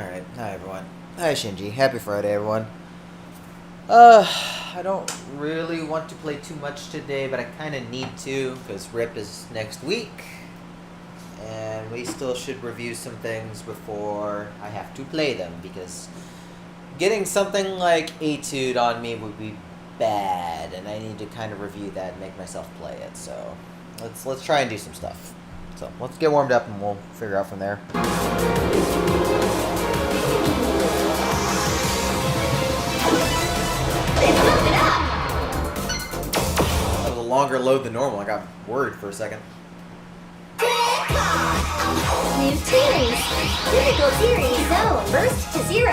Alright, hi everyone. Hi Shinji. Happy Friday, everyone. I don't really want to play too much today, but I kind of need to, because RIP is next week. And we still should review some things before I have to play them, because getting something like Etude on me would be bad, and I need to kind of review that and make myself play it, so let's try and do some stuff. So let's get warmed up and we'll figure out from there. That was a longer load than normal. I got worried for a second. New series. Critical series zone burst to 0.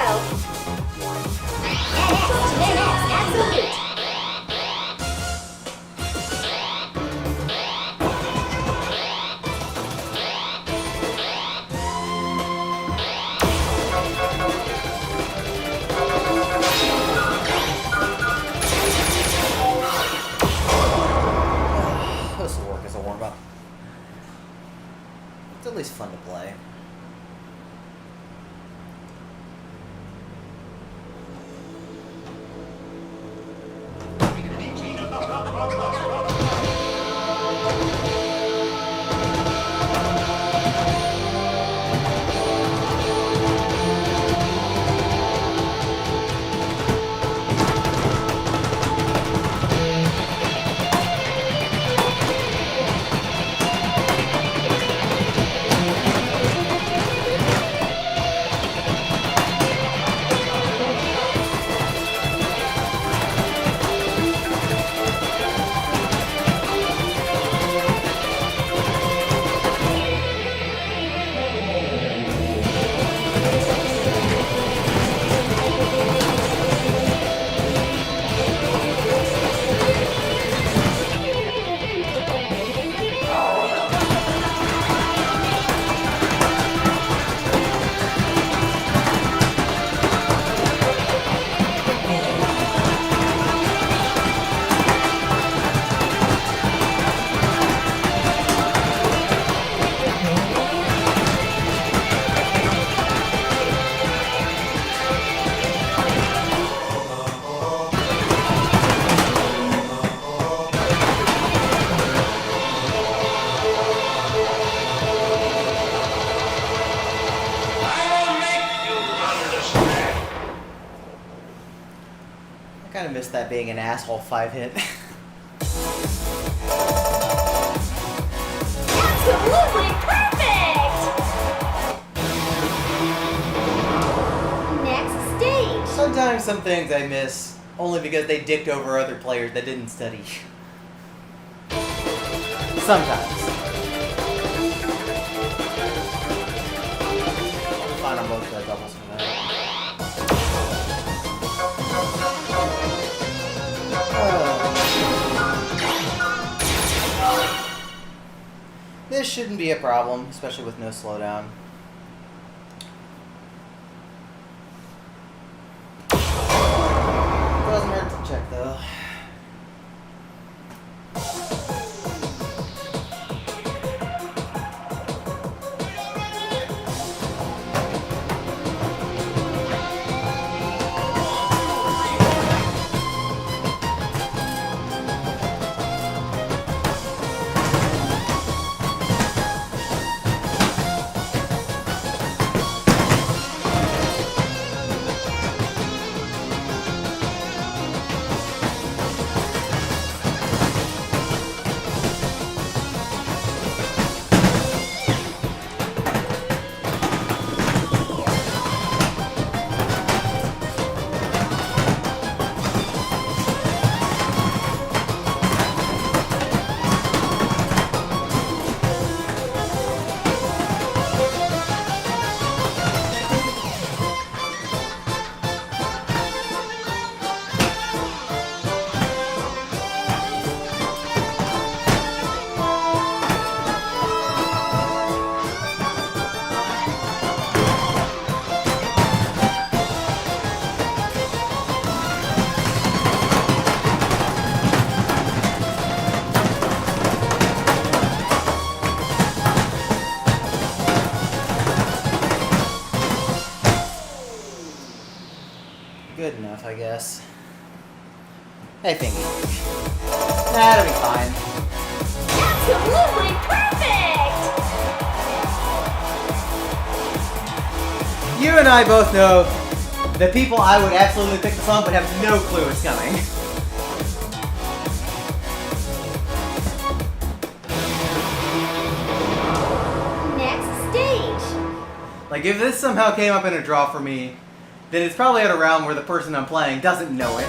NX absolute. This will work as a warm-up. It's at least fun to play. I kind of missed that being an asshole 5-hit. Absolutely perfect! Next stage. Sometimes some things I miss only because they dicked over other players that didn't study. Sometimes. Fine on both the doubles for that. This shouldn't be a problem, especially with no slowdown. Doesn't hurt to check though. good enough, I guess. Hey, Fingy. That'll be fine. Absolutely perfect! You and I both know that people I would absolutely pick the song but have no clue it's coming. Next stage. Like, if this somehow came up in a draw for me, then it's probably at a round where the person I'm playing doesn't know it.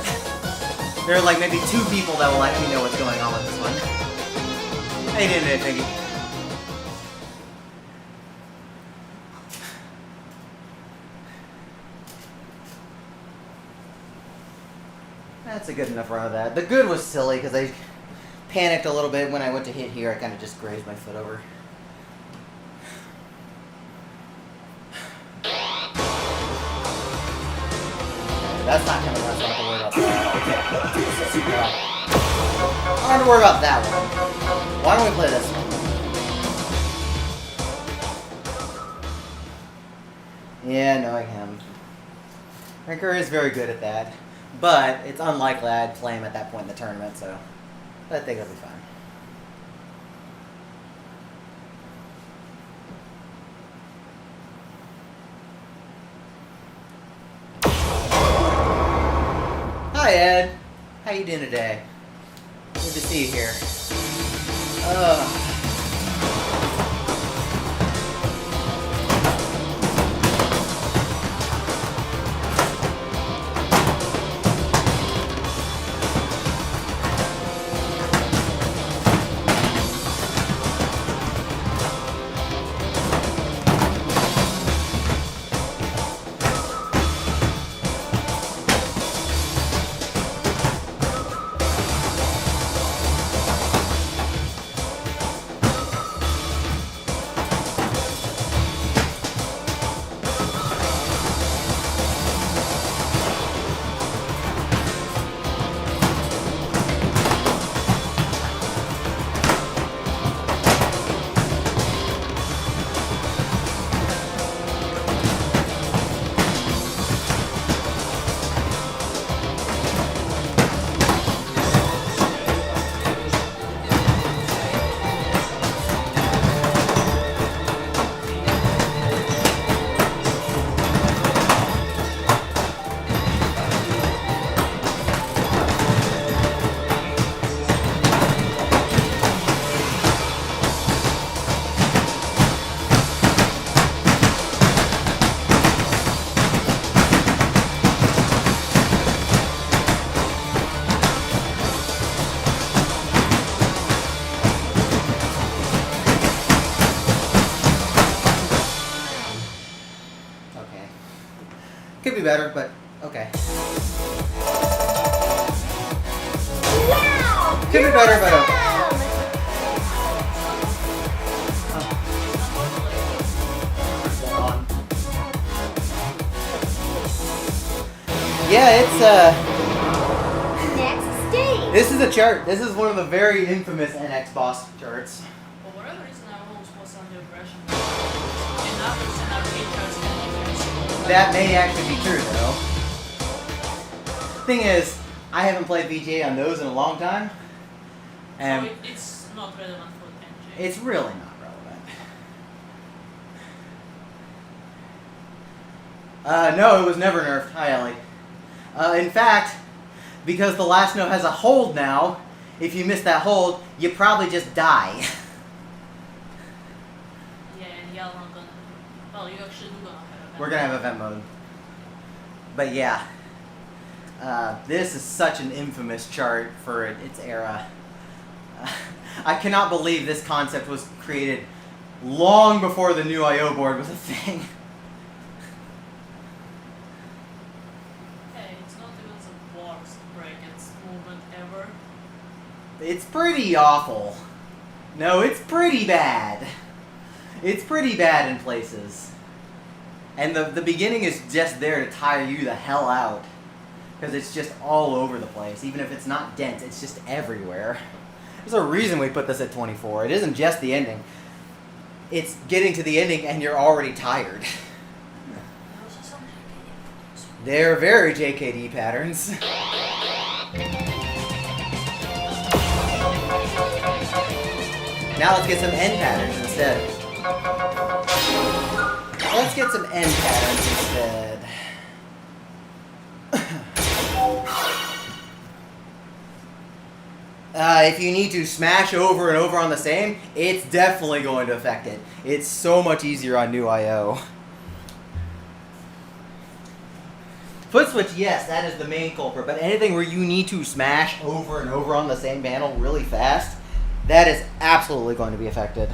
There are like maybe 2 people that will actually know what's going on with this one. Hey, didn't it, Fingy? That's a good enough run of that. The good was silly because I panicked a little bit when I went to hit here. I kind of just grazed my foot over. That's not coming. That's not to worry about that. Okay. I don't have to worry about that one. Why don't we play this one? Yeah, knowing him. Rinker is very good at that. But it's unlikely I'd play him at that point in the tournament, so I think it'll be fine. Hi, Ed. How you doing today? Good to see you here. Could be better, but okay. Wow! Could be better, but okay. Yeah, it's Next stage. this is a chart. This is one of the very infamous NX boss charts. For whatever reason, I was under the impression that in others and arcade charts can be That may actually be true, though. Thing is, I haven't played VGA on those in a long time, and so it's not relevant for NJ. it's really not relevant. No, it was never nerfed. Hi, Ellie. In fact, because the last note has a hold now, if you miss that hold, you probably just die. Yeah, and y'all not gonna. Well, you actually do gonna have. We're gonna have event mode. But yeah, this is such an infamous chart for its era. I cannot believe this concept was created long before the new I/O board was a thing. Hey, it's not even the worst brackets movement ever. It's pretty awful. No, it's pretty bad. It's pretty bad in places. And the beginning is just there to tire you the hell out. Because it's just all over the place. Even if it's not dense, it's just everywhere. There's a reason we put this at 24. It isn't just the ending. It's getting to the ending and you're already tired. They're very JKD patterns. Now let's get some end patterns instead. Let's get some end patterns instead. If you need to smash over and over on the same, it's definitely going to affect it. It's so much easier on new IO. Foot switch, yes, that is the main culprit, but anything where you need to smash over and over on the same panel really fast, that is absolutely going to be affected.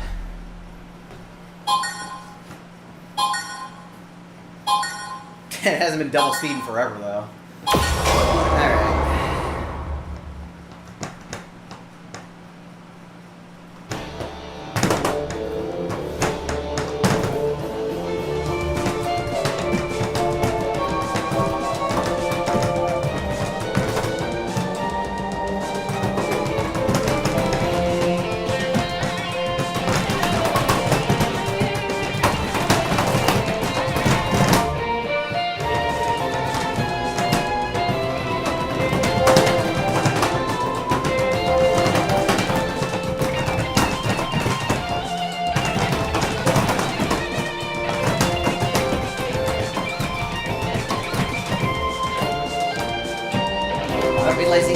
It hasn't been double speeding forever, though. Alright. Don't be lazy.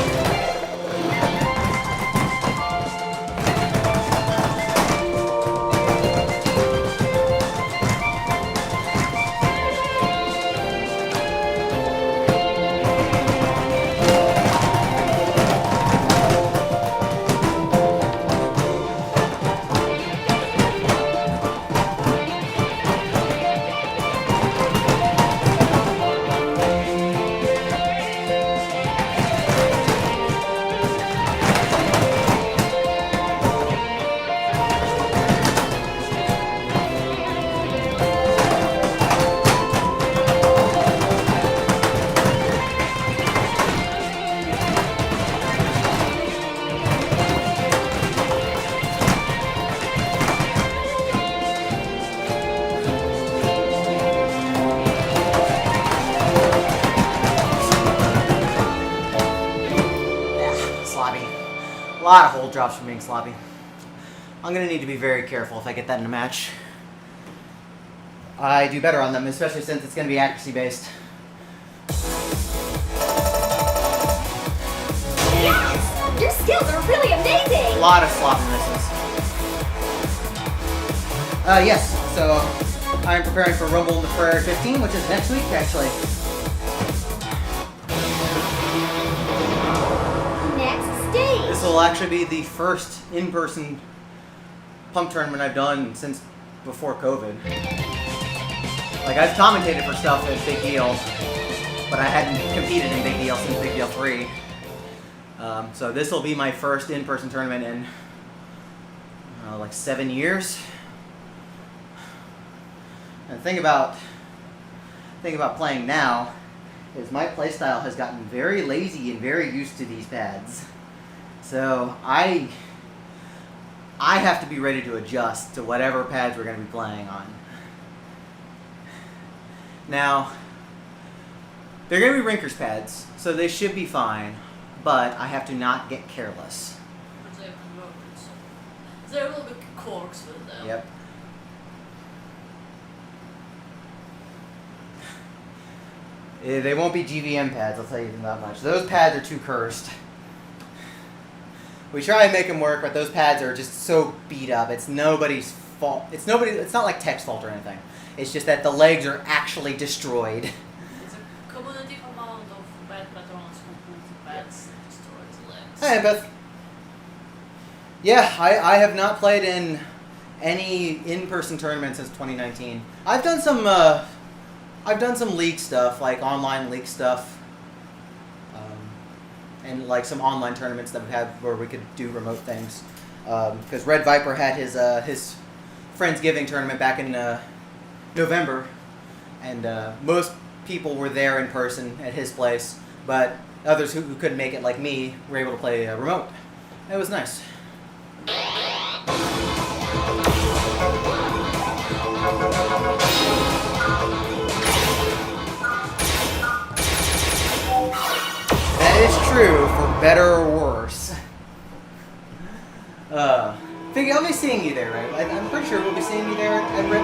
A lot of hold drops from being sloppy. I'm going to need to be very careful if I get that in a match. I do better on them, especially since it's going to be accuracy based. Yes! Your skills are really amazing! A lot of sloppy misses. Yes, so I'm preparing for Rumble in the Prairie 15, which is next week, actually. This will actually be the first in-person pump tournament I've done since before COVID. Like, I've commentated for stuff at Big Deal, but I hadn't competed in Big Deal since Big Deal 3. So this will be my first in-person tournament in like 7 years. And the thing about playing now is my playstyle has gotten very lazy and very used to these pads. So I have to be ready to adjust to whatever pads we're going to be playing on. Now, they're going to be Rinkers pads, so they should be fine, but I have to not get careless. They're a little bit corks with them. Yep. They won't be GVM pads, I'll tell you that much. Those pads are too cursed. We try and make them work, but those pads are just so beat up. It's nobody's fault. It's not like tech's fault or anything. It's just that the legs are actually destroyed. It's a cumulative amount of bad patrons who put pads destroys legs. Hi, Beth. Yeah, I have not played in any in-person tournament since 2019. I've done some league stuff, like online league stuff. And like some online tournaments that we had where we could do remote things, because Red Viper had his Friendsgiving tournament back in November, and most people were there in person at his place, but others who couldn't make it, like me, were able to play remote. It was nice. better or worse. Figgy, I'll be seeing you there, right? I'm pretty sure we'll be seeing you there at Rip.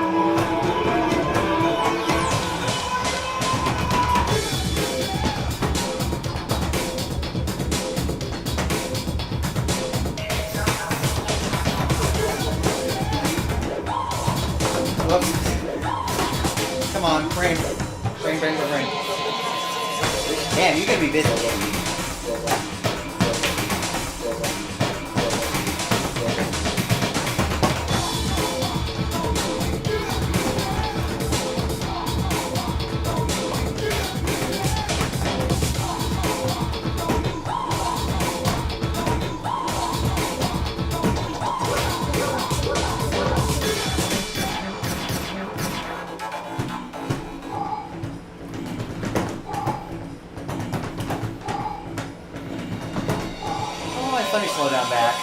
Whoops. Come on, brain. Brain. Damn, you're gonna be busy. Let me slow down back.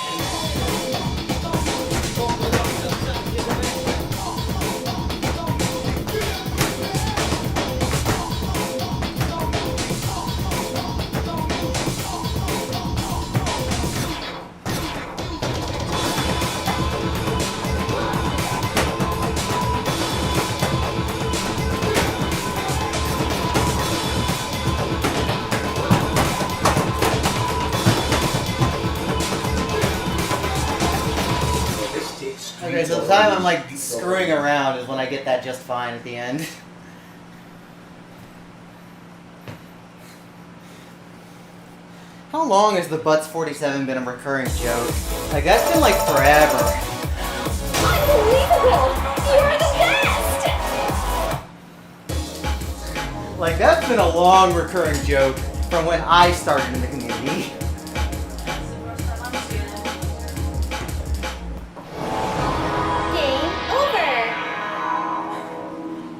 Okay, so the time I'm like screwing around is when I get that just fine at the end. How long has the Butts 47 been a recurring joke? Like, that's been like forever. Unbelievable! You're the best! Like, that's been a long recurring joke from when I started in the community.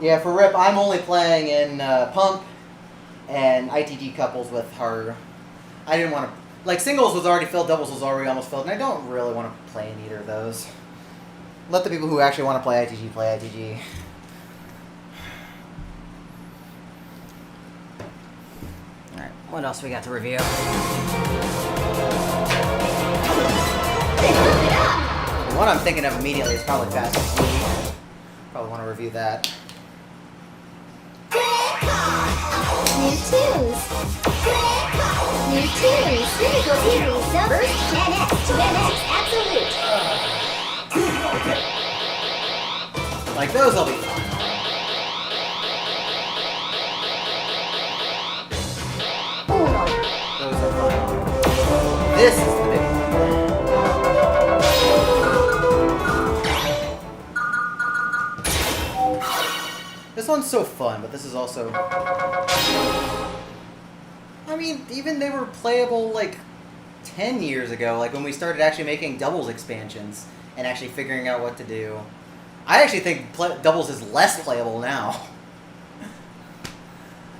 Yeah, for Rip, I'm only playing in Pump and ITG couples with her. I didn't want to... Like, singles was already filled, doubles was already almost filled, and I don't really want to play in either of those. Let the people who actually want to play ITG play ITG. Alright, what else we got to review? The one I'm thinking of immediately is probably Fast and Free. Probably want to review that. New tunes. New tunes. Critical series. Burst NX to MX Absolute. Like, those will be fun. Those are fun. This is the big one. This one's so fun, but this is also... I mean, even they were playable, like, 10 years ago, like when we started actually making doubles expansions and actually figuring out what to do. I actually think doubles is less playable now.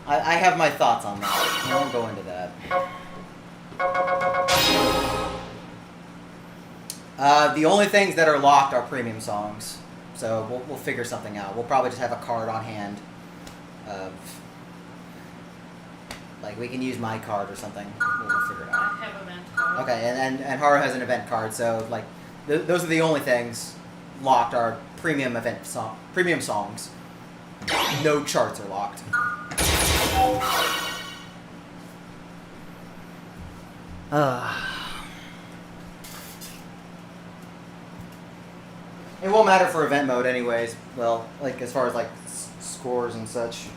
I have my thoughts on that. I won't go into that. The only things that are locked are premium songs. So we'll figure something out. We'll probably just have a card on hand. Like, we can use my card or something. We'll figure it out. I have event card. Okay, and Haru has an event card, so, like, those are the only things locked are premium songs. No charts are locked. It won't matter for event mode anyways. Well, like, as far as, like, scores and such.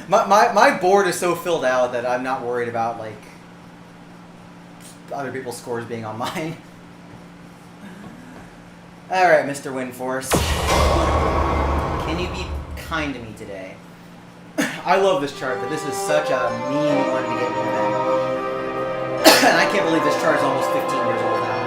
My board is so filled out that I'm not worried about, like, other people's scores being on mine. Alright, Mr. Windforce. Can you be kind to me today? I love this chart, but this is such a mean one to get me back. And I can't believe this chart is almost 15 years old now.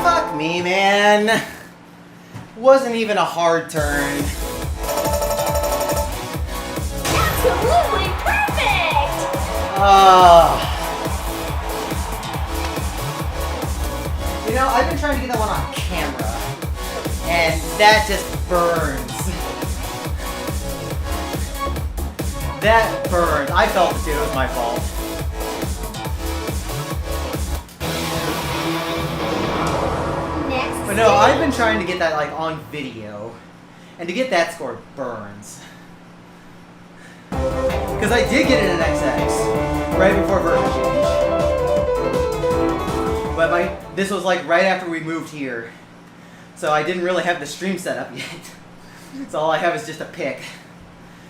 Fuck me, man. Wasn't even a hard turn. Absolutely perfect! You know, I've been trying to get that one on camera, and that just burns. That burns. I felt it too. It was my fault. Next But no, I've stage. been trying to get that like on video, and to get that score burns. Because I did get it in XX right before version change, but this was like right after we moved here, so I didn't really have the stream set up yet. So all I have is just a pic,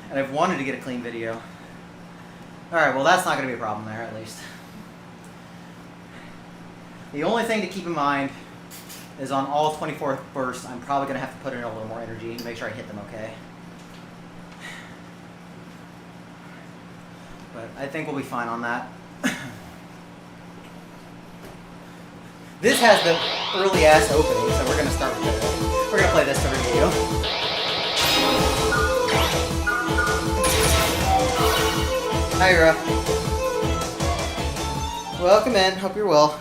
and I've wanted to get a clean video. All right, well that's not going to be a problem there at least. The only thing to keep in mind is on all 24 bursts, I'm probably going to have to put in a little more energy to make sure I hit them okay. But I think we'll be fine on that. This has the early ass opening, so we're going to start with it. We're going to play this to review. Hi, Ira. Welcome in. Hope you're well.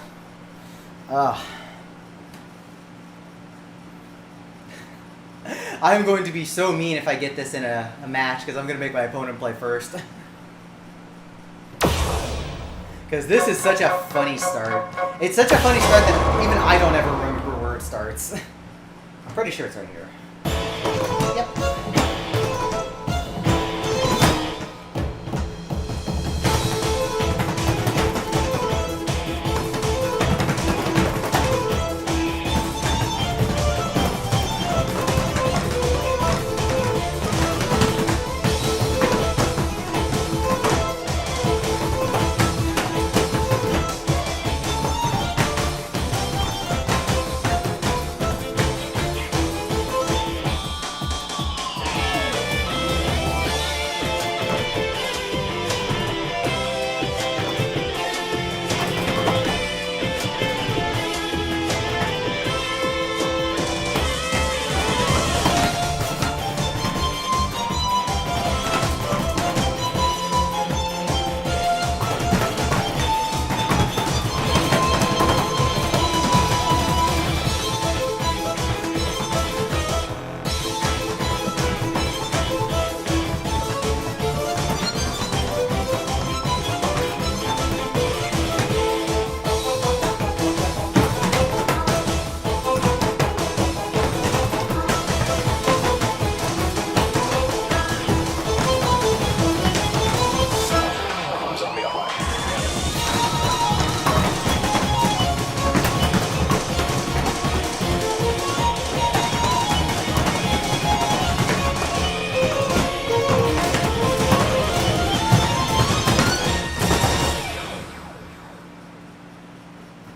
I'm going to be so mean if I get this in a match, because I'm going to make my opponent play first. Because this is such a funny start. It's such a funny start that even I don't ever remember where it starts. I'm pretty sure it's right here. Yep.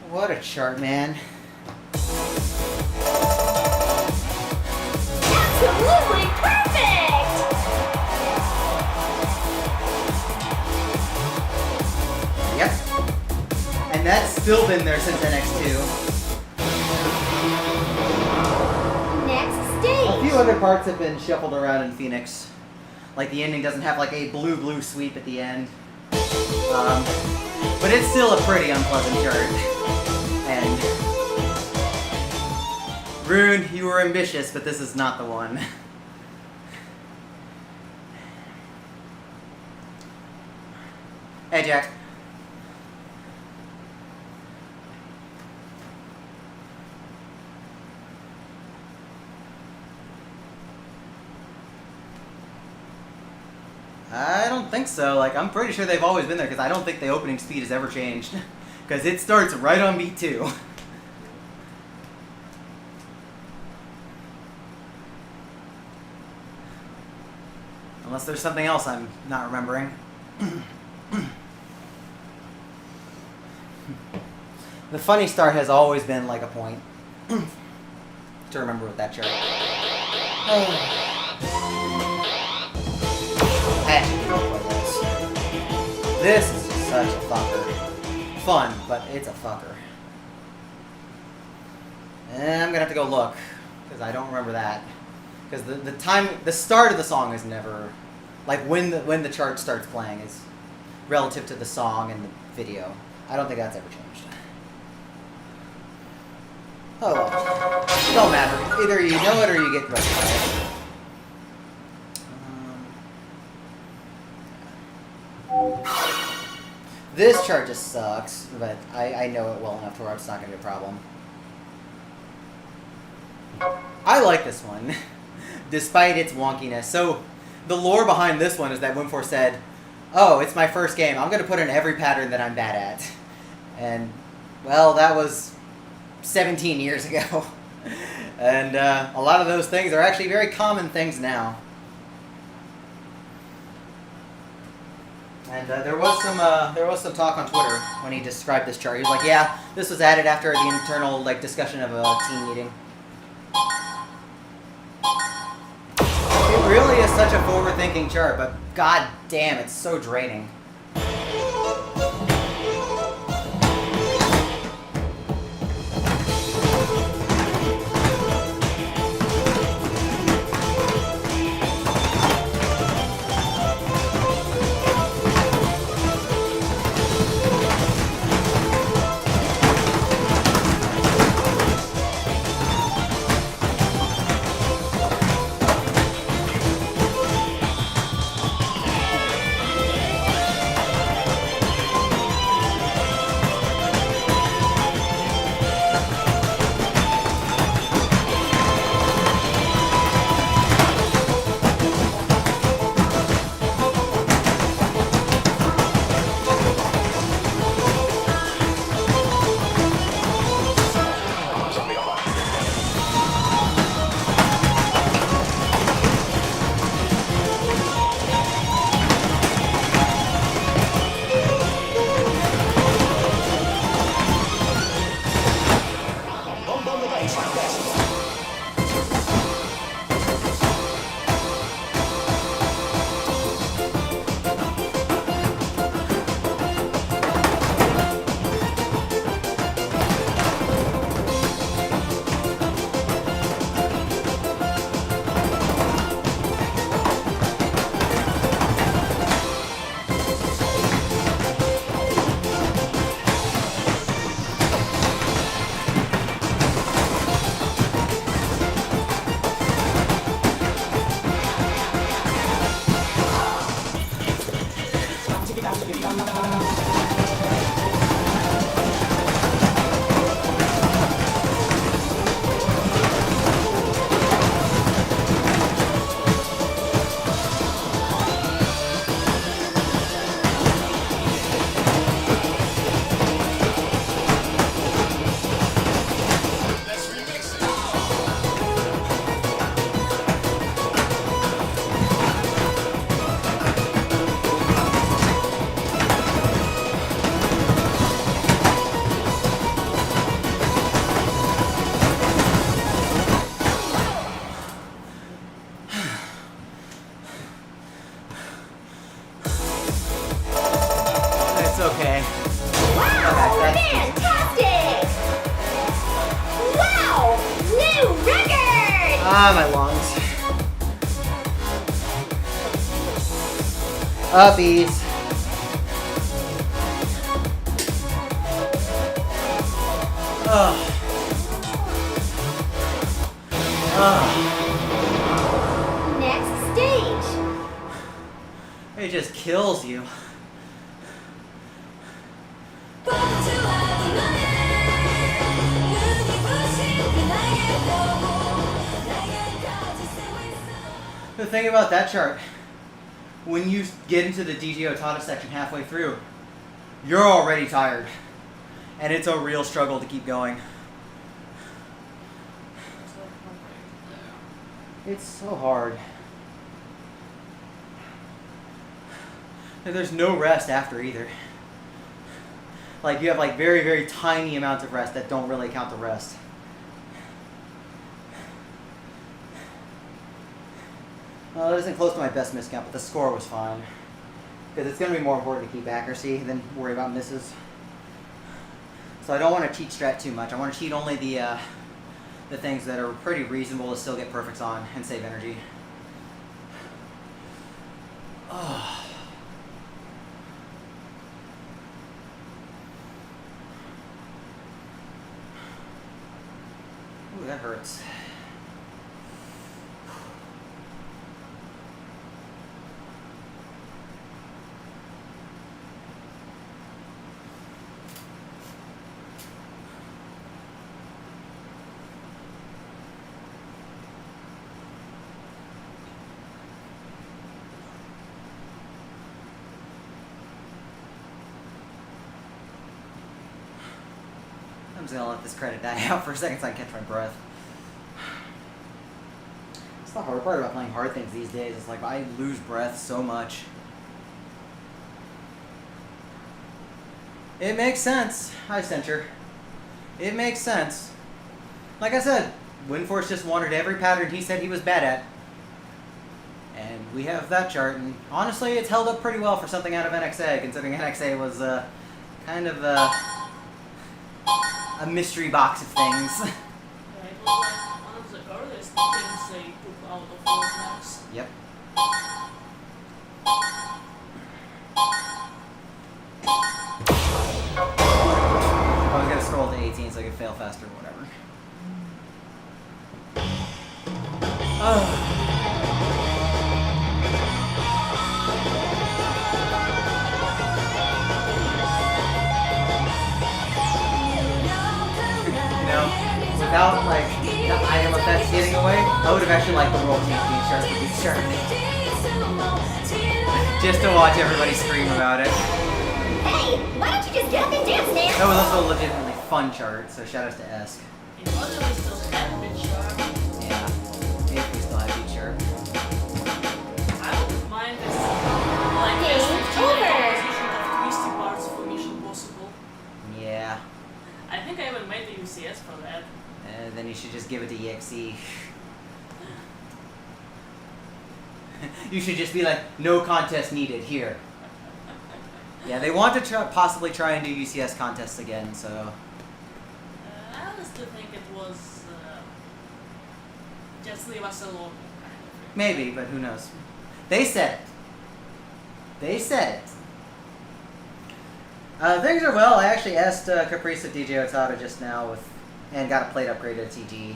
What a chart, man. Absolutely perfect! Yep. And that's still been there since NX2. Next A stage. few other parts have been shuffled around in Phoenix. Like the ending doesn't have like a blue sweep at the end. But it's still a pretty unpleasant chart. And Rune, you were ambitious, but this is not the one. Hey, Jack. I don't think so. Like, I'm pretty sure they've always been there because I don't think the opening speed has ever changed. Because it starts right on beat 2. Unless there's something else I'm not remembering. The funny start has always been like a point. To remember with that chart. I actually don't play this. This is just such a fucker. Fun, but it's a fucker. And I'm gonna have to go look because I don't remember that. Because the start of the song is never like when the chart starts playing is relative to the song and the video. I don't think that's ever changed. Oh well. Don't matter. Either you know it or you get rushed by it. This chart just sucks, but I know it well enough to where it's not going to be a problem. I like this one, despite its wonkiness. So, the lore behind this one is that Wimfor said, oh, it's my first game, I'm going to put in every pattern that I'm bad at. And, well, that was 17 years ago. And a lot of those things are actually very common things now. And there was some talk on Twitter when he described this chart. He was like, "Yeah, this was added after the internal discussion of a team meeting." It really is such a forward-thinking chart, but god damn, it's so draining. My lungs. Uppies. Next stage. It just kills you. The thing about that chart, when you get into the DJ Otada section halfway through, you're already tired. And it's a real struggle to keep going. It's like halfway there. It's so hard. And there's no rest after either. Like, you have like very, very tiny amounts of rest that don't really count the rest. Well, it isn't close to my best miss count, but the score was fine. Because it's going to be more important to keep accuracy than worry about misses. So I don't want to cheat strat too much. I want to cheat only the things that are pretty reasonable to still get perfects on and save energy. Oh. Ooh, that hurts. I'm just gonna let this credit die out for a second so I can catch my breath. It's the hard part about playing hard things these days. It's like I lose breath so much. It makes sense. Hi, Center. It makes sense. Like I said, Windforce just wanted every pattern he said he was bad at. And we have that chart, and honestly, it's held up pretty well for something out of NXA, considering NXA was kind of a mystery box of things. Yeah, it was like one of the earliest things they took out of World Maps. Yep. I was gonna scroll to 18 so I could fail faster or whatever. Without like the item effects getting away, I would have actually liked the World Champion chart for each chart. Just to watch everybody scream about it. Hey, why don't you just get up and dance, man? That was also a legitimately fun chart, so shout outs to Esk. It wasn't we still had a bit sharp. Yeah, if we still have each chart. I wouldn't mind this like Game this over. composition of twisty parts for Mission Possible. Yeah. I think I even made the UCS for that. And then you should just give it to EXE. You should just be like, no contest needed here. Yeah, they want to possibly try and do UCS contests again, so. I honestly think it was just leave us alone kind of thing. Maybe, but who knows. They said it. They said it. Things are well. I actually asked Caprice of DJ Otada just now and got a plate upgrade at TG.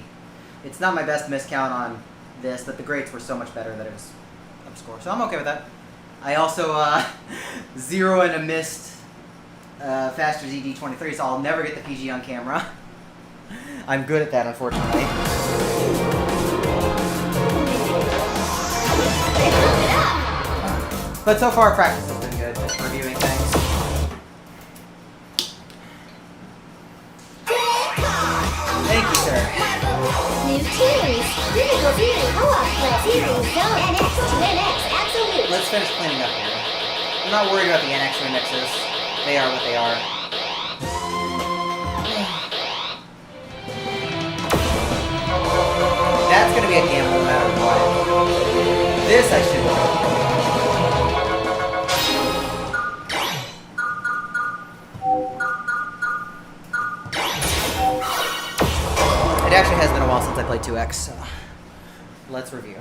It's not my best miscount on this, but the grades were so much better that it was upscore. So I'm okay with that. I also 0 and a missed Faster ZD23, so I'll never get the PG on camera. I'm good at that, unfortunately. But so far, practice has been good, just reviewing things. Thank you, sir. New series. Critical series. Co-op play. Series. Go. NX to NX. Absolute. Let's finish cleaning up here. I'm not worried about the NX remixes. They are what they are. That's gonna be a gamble no matter what. This I should know. It actually has been a while since I played 2X, so let's review.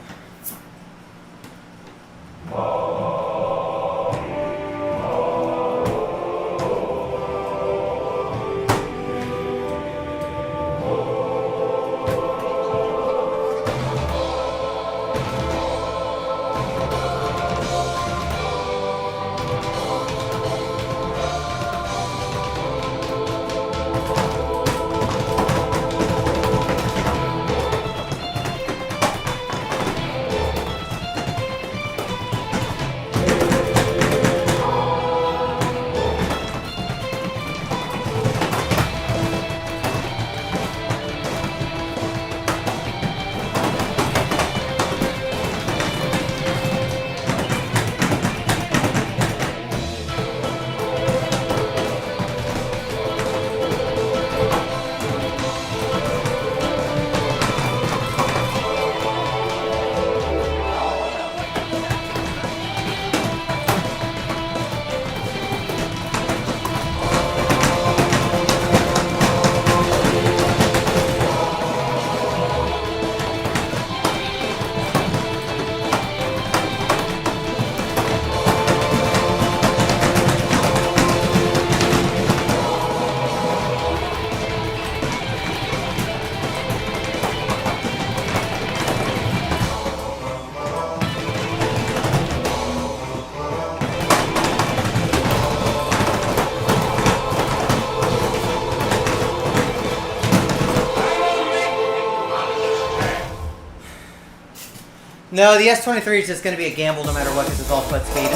No, the S23 is just going to be a gamble no matter what because it's all foot speed.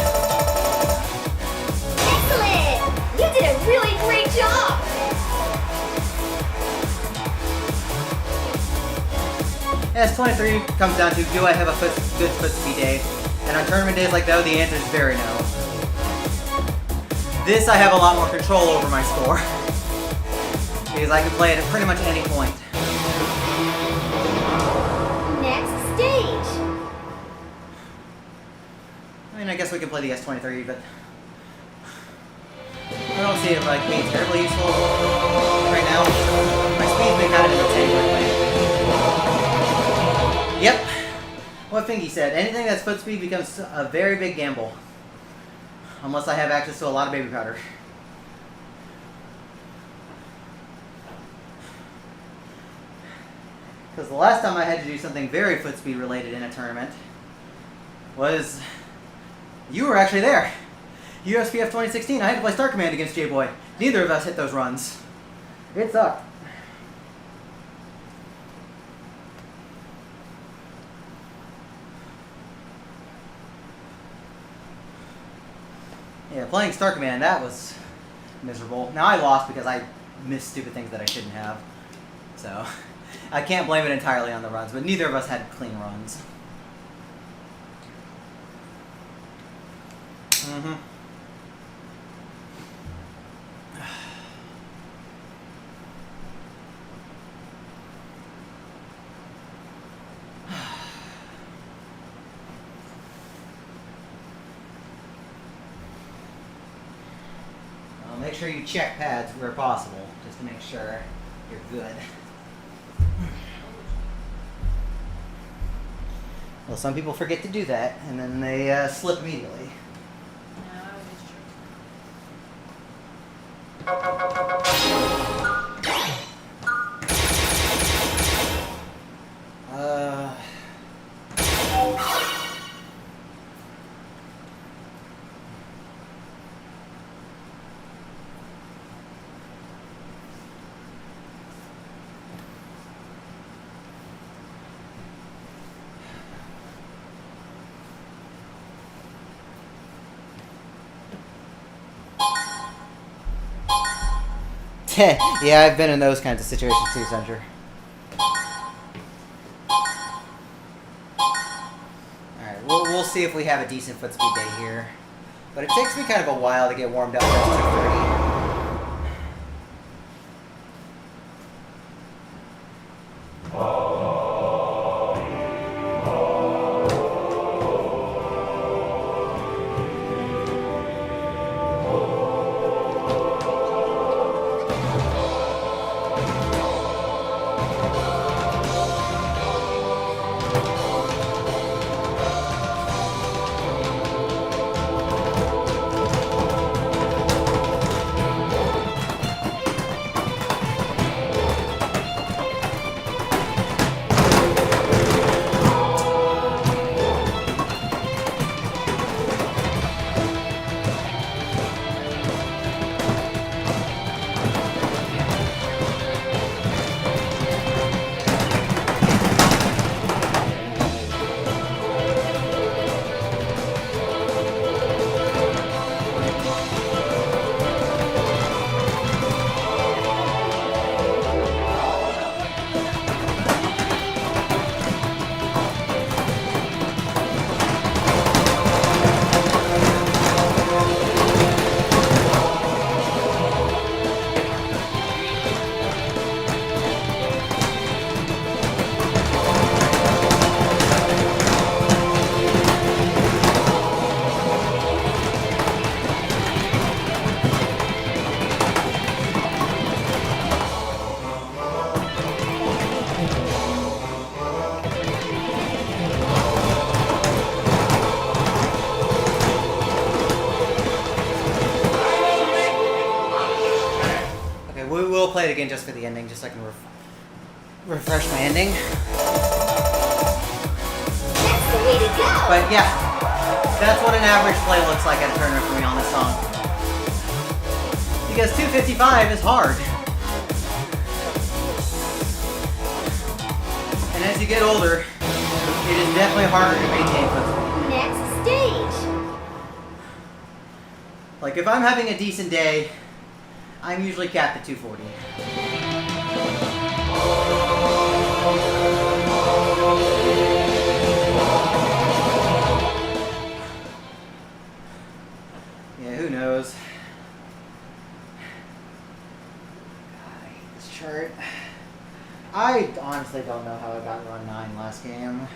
Excellent! You did a really great job! S23 comes down to, do I have a good foot speed day? And on tournament days like that, the answer is very no. This, I have a lot more control over my score. Because I can play it at pretty much any point. Next stage! I mean, I guess we can play the S23, but I don't see it like being terribly useful right now. My speed's been kind of entertaining lately. Yep. What Fingy said, anything that's foot speed becomes a very big gamble. Unless I have access to a lot of baby powder. Because the last time I had to do something very foot speed related in a tournament was... You were actually there. USPF 2016, I had to play Star Command against J-Boy. Neither of us hit those runs. It sucked. Yeah, playing Star Command, that was miserable. Now I lost because I missed stupid things that I shouldn't have. So, I can't blame it entirely on the runs, but neither of us had clean runs. Mm-hmm. Make sure you check pads where possible, just to make sure you're good. Well, some people forget to do that, and then they slip immediately. Yeah, that is Yeah, I've been in those kinds of situations too, Sandra. Alright, we'll see if we have a decent foot speed day here. But it takes me kind of a while to get warmed up at 2:30. We'll play it again just for the ending, just so I can refresh my ending. That's the way to go! But yeah, that's what an average play looks like at a tournament for me on this song. Because 255 is hard. And as you get older, It is definitely harder to maintain foot speed. Next stage. Like if I'm having a decent day, I'm usually capped at 240. Yeah, who knows? God, I hate this chart. I honestly don't know how I got run 9 last game.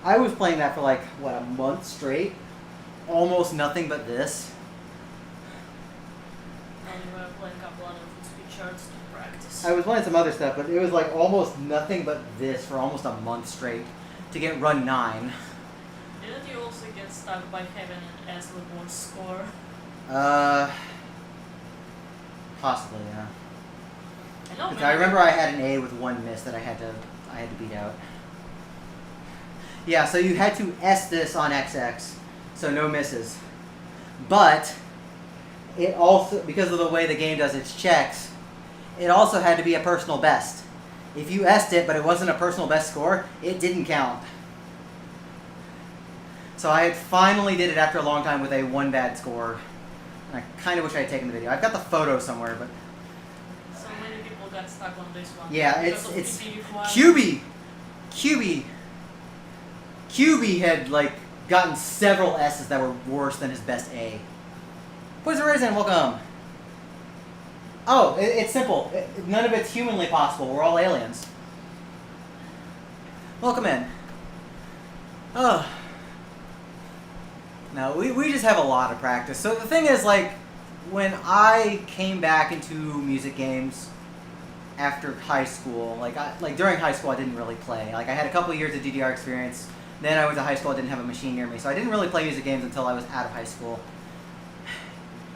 I was playing that for like, what, a month straight? Almost nothing but this. And we were playing a couple other speed charts to practice. I was playing some other stuff, but it was like almost nothing but this for almost a month straight to get run 9. Didn't you also get stuck by having an S with one score? Possibly, yeah. I know. 'Cause I remember I had an A with 1 miss that I had to beat out. Yeah, so you had to S this on XX, so no misses. But it also, because of the way the game does its checks, it also had to be a personal best. If you S'd it, but it wasn't a personal best score, it didn't count. So I had finally did it after a long time with a 1 bad score. And I kind of wish I had taken the video. I've got the photo somewhere, but So many people got stuck on this one. yeah, because of it's PPU flying. QB had like gotten several S's that were worse than his best A. Poison Raisin, welcome. Oh, it's simple. None of it's humanly possible. We're all aliens. Welcome in. Oh. No, we just have a lot of practice. So the thing is, like, when I came back into music games after high school, like during high school I didn't really play. Like I had a couple of years of DDR experience. Then I went to high school, I didn't have a machine near me, so I didn't really play music games until I was out of high school.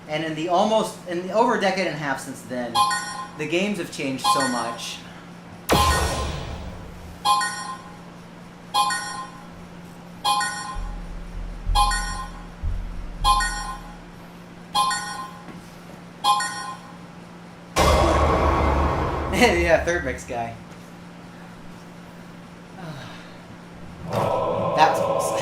And in the over a decade and a half since then, the games have changed so much. Yeah, third mix guy. That was close.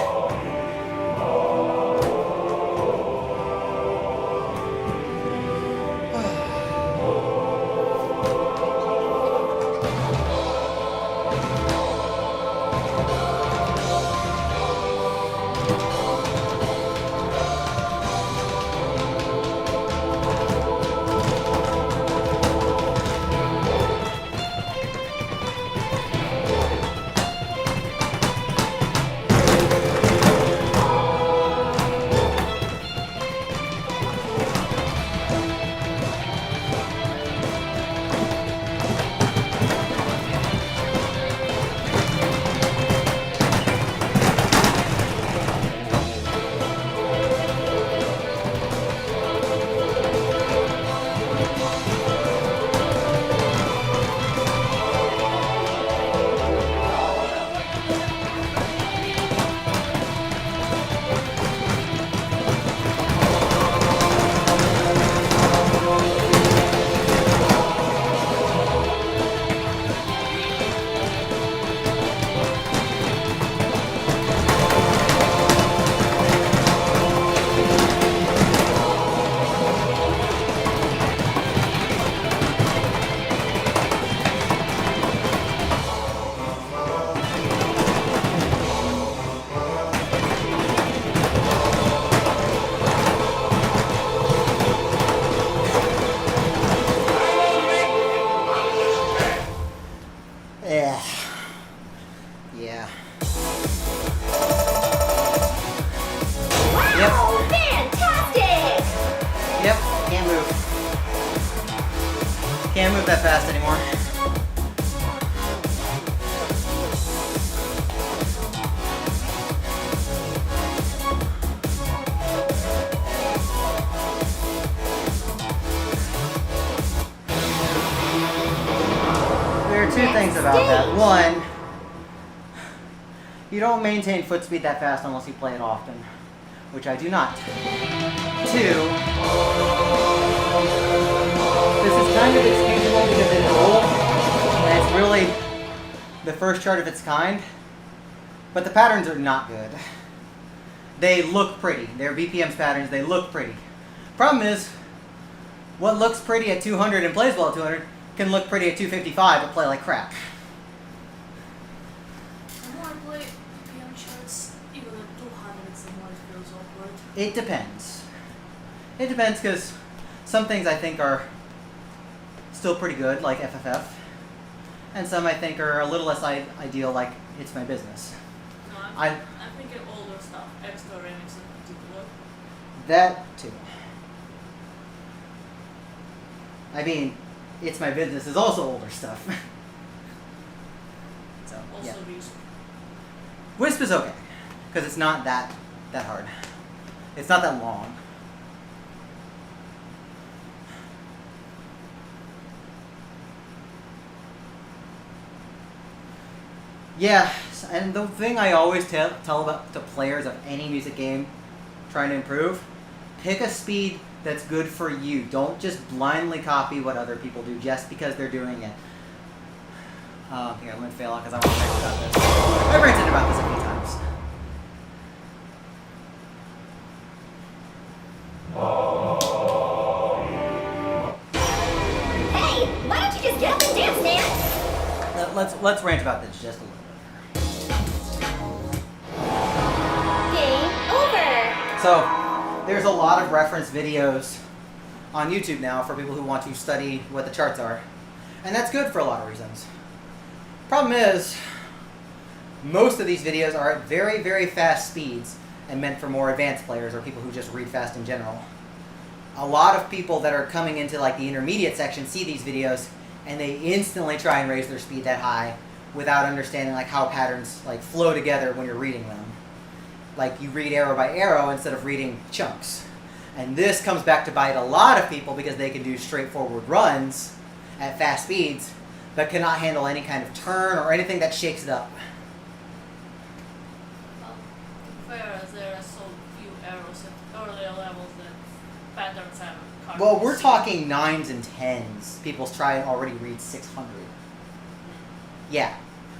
Yeah. Yeah. Wow! Fantastic! Yep, can't move. Can't move that fast anymore. There are two things about that. One, you don't maintain foot speed that fast unless you play it often, which I do not. Two, this is kind of excusable because it's old, and it's really the first chart of its kind. but the patterns are not good. They look pretty. They're BPM's patterns. They look pretty. Problem is, what looks pretty at 200 and plays well at 200 can look pretty at 255 but play like crap. The more I play PM charts, even at 200, the more it feels awkward. It depends. It depends because some things I think are still pretty good, like FFF, and some I think are a little less ideal, like It's My Business. No, I- I'm thinking older stuff, extra remix in particular. That too. I mean, It's My Business is also older stuff. So Also yeah, Wisp. Wisp is okay because it's not that hard. It's not that long. Yeah, and the thing I always tell about to players of any music game trying to improve, pick a speed that's good for you. Don't just blindly copy what other people do just because they're doing it. Here, I'm going to fail out because I want to rant about this. I've ranted about this a few times. Hey, why don't you just get up and dance, man? Let's rant about this just a little bit. Game over. So, there's a lot of reference videos on YouTube now for people who want to study what the charts are. And that's good for a lot of reasons. Problem is, most of these videos are at very, very fast speeds and meant for more advanced players or people who just read fast in general. A lot of people that are coming into like the intermediate section see these videos and they instantly try and raise their speed that high without understanding like how patterns like flow together when you're reading them. Like you read arrow by arrow instead of reading chunks. And this comes back to bite a lot of people because they can do straightforward runs at fast speeds but cannot handle any kind of turn or anything that shakes it up. Well, to be fair, there are so few arrows at earlier levels that patterns have cards. Well, we're talking 9s and 10s. People try and already read 600. Yeah.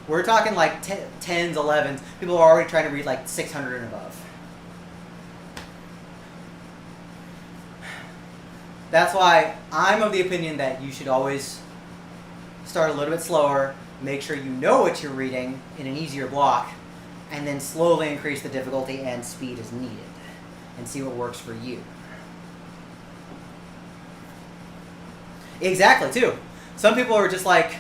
We're talking like 10s, 11s. People are already trying to read like 600 and above. That's why I'm of the opinion that you should always start a little bit slower, make sure you know what you're reading in an easier block, and then slowly increase the difficulty and speed as needed, and see what works for you. Exactly, too. Some people are just like,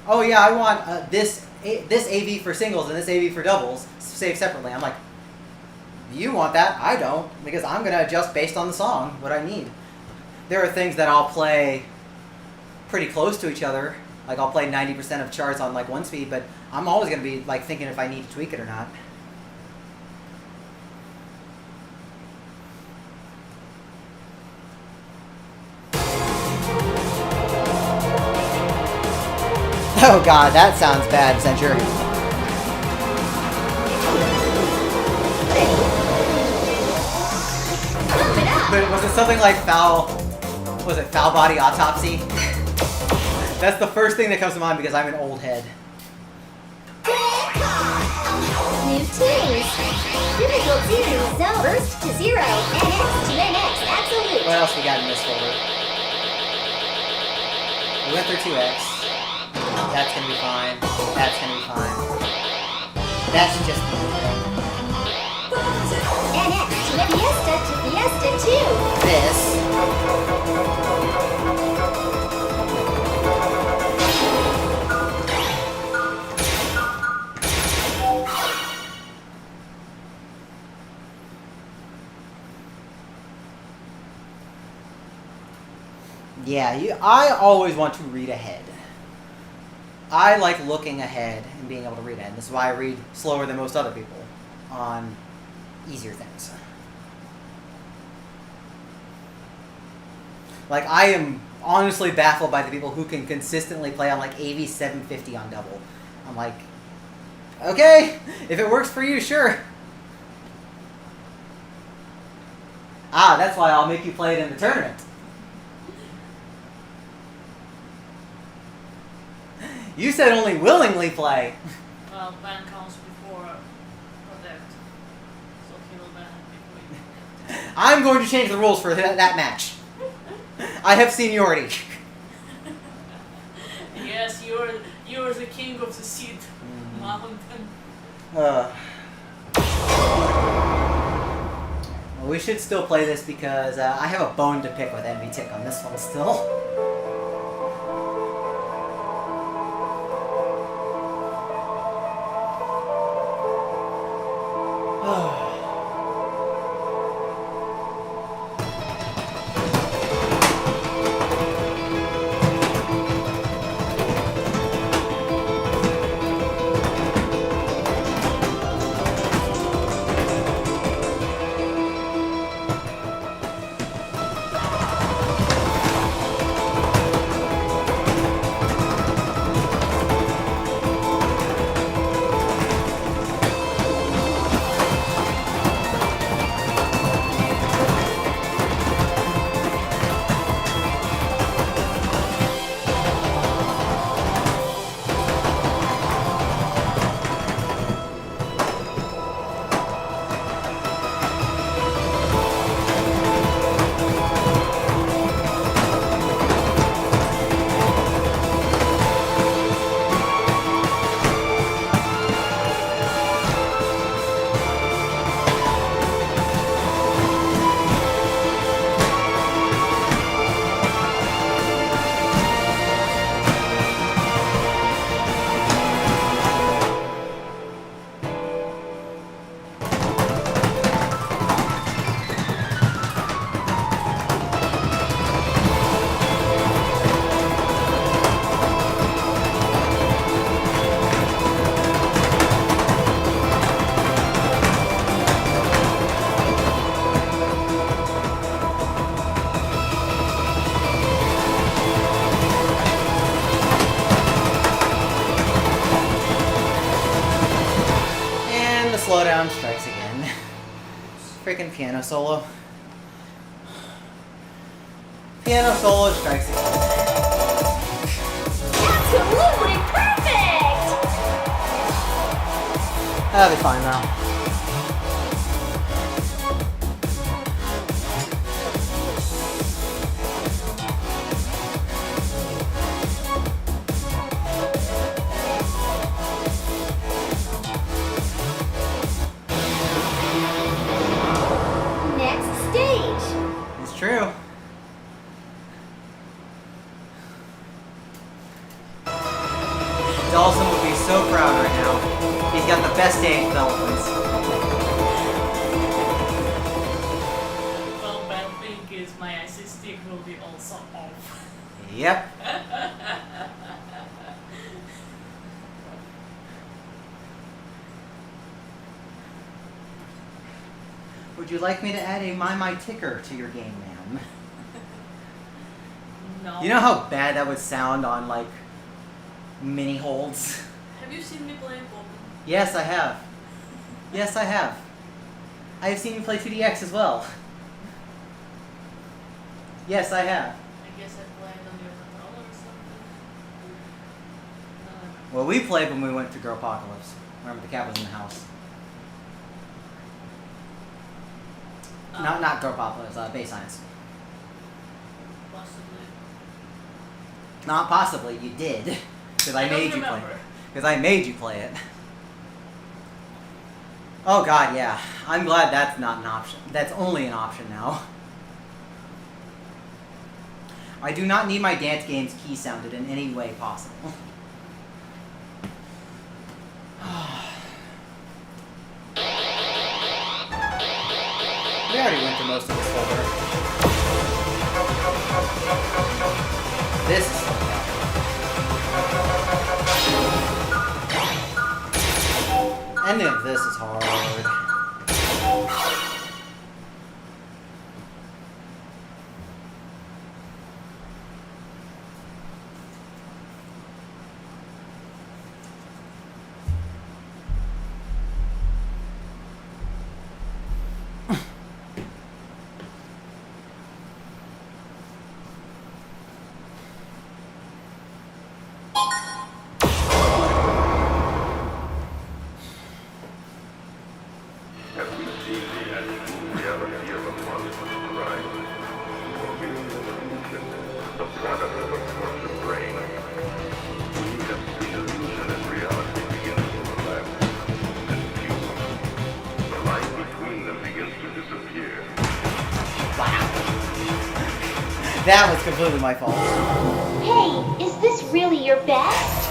oh yeah, I want this AV for singles and this AV for doubles, saved separately. I'm like, you want that? I don't, because I'm going to adjust based on the song, what I need. There are things that I'll play pretty close to each other. Like I'll play 90% of charts on like one speed, but I'm always going to be like thinking if I need to tweak it or not. Oh god, that sounds bad, Censure. Pump it up. But was it something like foul body autopsy? That's the first thing that comes to mind because I'm an old head. New teams. Difficult series zone. First to 0. NX to NX. Absolute. What else we got in this folder? We went through 2X. That's gonna be fine. That's gonna be fine. That's just NX to Fiesta 2. this. Yeah, I always want to read ahead. I like looking ahead and being able to read ahead. This is why I read slower than most other people on easier things. Like, I am honestly baffled by the people who can consistently play on like AV 750 on double. I'm like, okay, if it works for you, sure. Ah, that's why I'll make you play it in the tournament. You said only willingly play. Well, ban counts before I'm going to change the rules for that match. I have seniority. Yes, you're the king of the seed mountain. Well, we should still play this because I have a bone to pick with Envy Tick on this one still. Slowdown strikes again. Freaking piano solo. Piano solo strikes again. Absolutely perfect! That'll be fine now. Next stage. It's true. Dawson would be so proud right now. He's got the best day in developments. Well, bad thing is my IC stick will be also off. Yep. Would you like me to add a My ticker to your game, ma'am? No. You know how bad that would sound on, like, mini holds? Have you seen me play Pokemon? Yes, I have. Yes, I have. I have seen you play 2DX as well. Yes, I have. I guess I played on your controller or something. Well, we played when we went to Girlpocalypse. Remember, the cat was in the house. Not Girlpocalypse, Base Science. Possibly. Not possibly, you did. Because I don't made you play remember. it. Because I made you play it. Oh god, yeah. I'm glad that's not an option. That's only an option now. I do not need my dance games key sounded in any way possible. We already went through most of this folder. This is any of this is hard. That was completely my fault. Hey, is this really your best?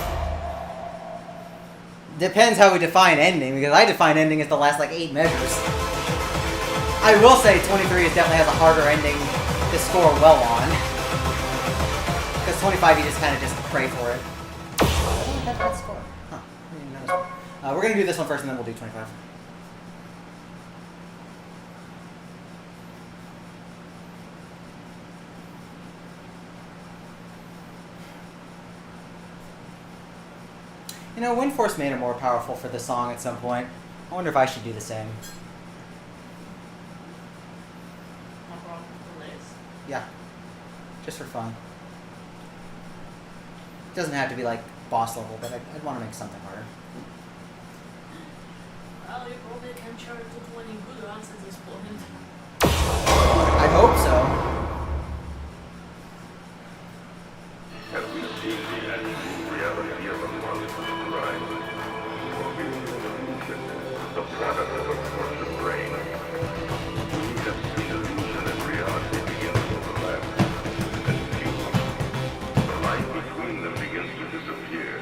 Depends how we define ending, because I define ending as the last like 8 measures. I will say 23 is definitely has a harder ending to score well on. Because 25 you just kind of just pray for it. Oh, that's that score. Huh. I didn't even notice. We're going to do this one first and then we'll do 25. You know, Wind Force made it more powerful for the song at some point. I wonder if I should do the same. No problem with this. Yeah. Just for fun. It doesn't have to be like boss level, but I'd want to make something harder. Well, you probably can charge to 20 good runs at this point. I hope so. Have we seen the actual reality of a monstrous crime? Or is it an illusion, the product of a tortured brain? We have seen illusion and reality begin to overlap and fuse. The line between them begins to disappear.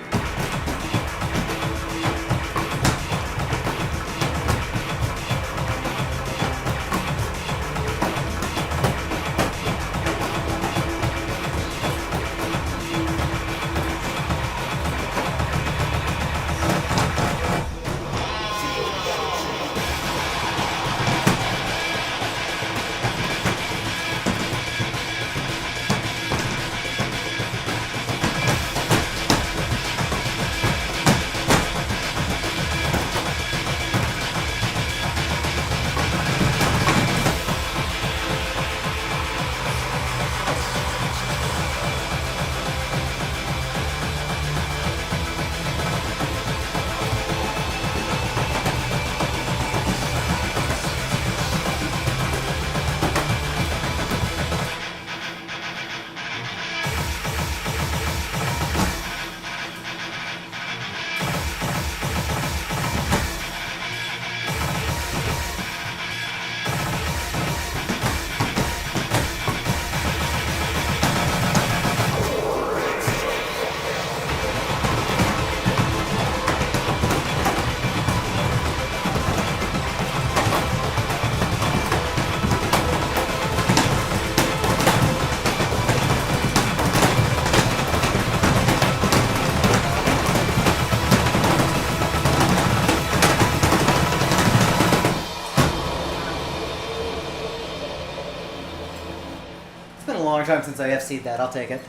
It's been a long time since I FC'd that. I'll take it.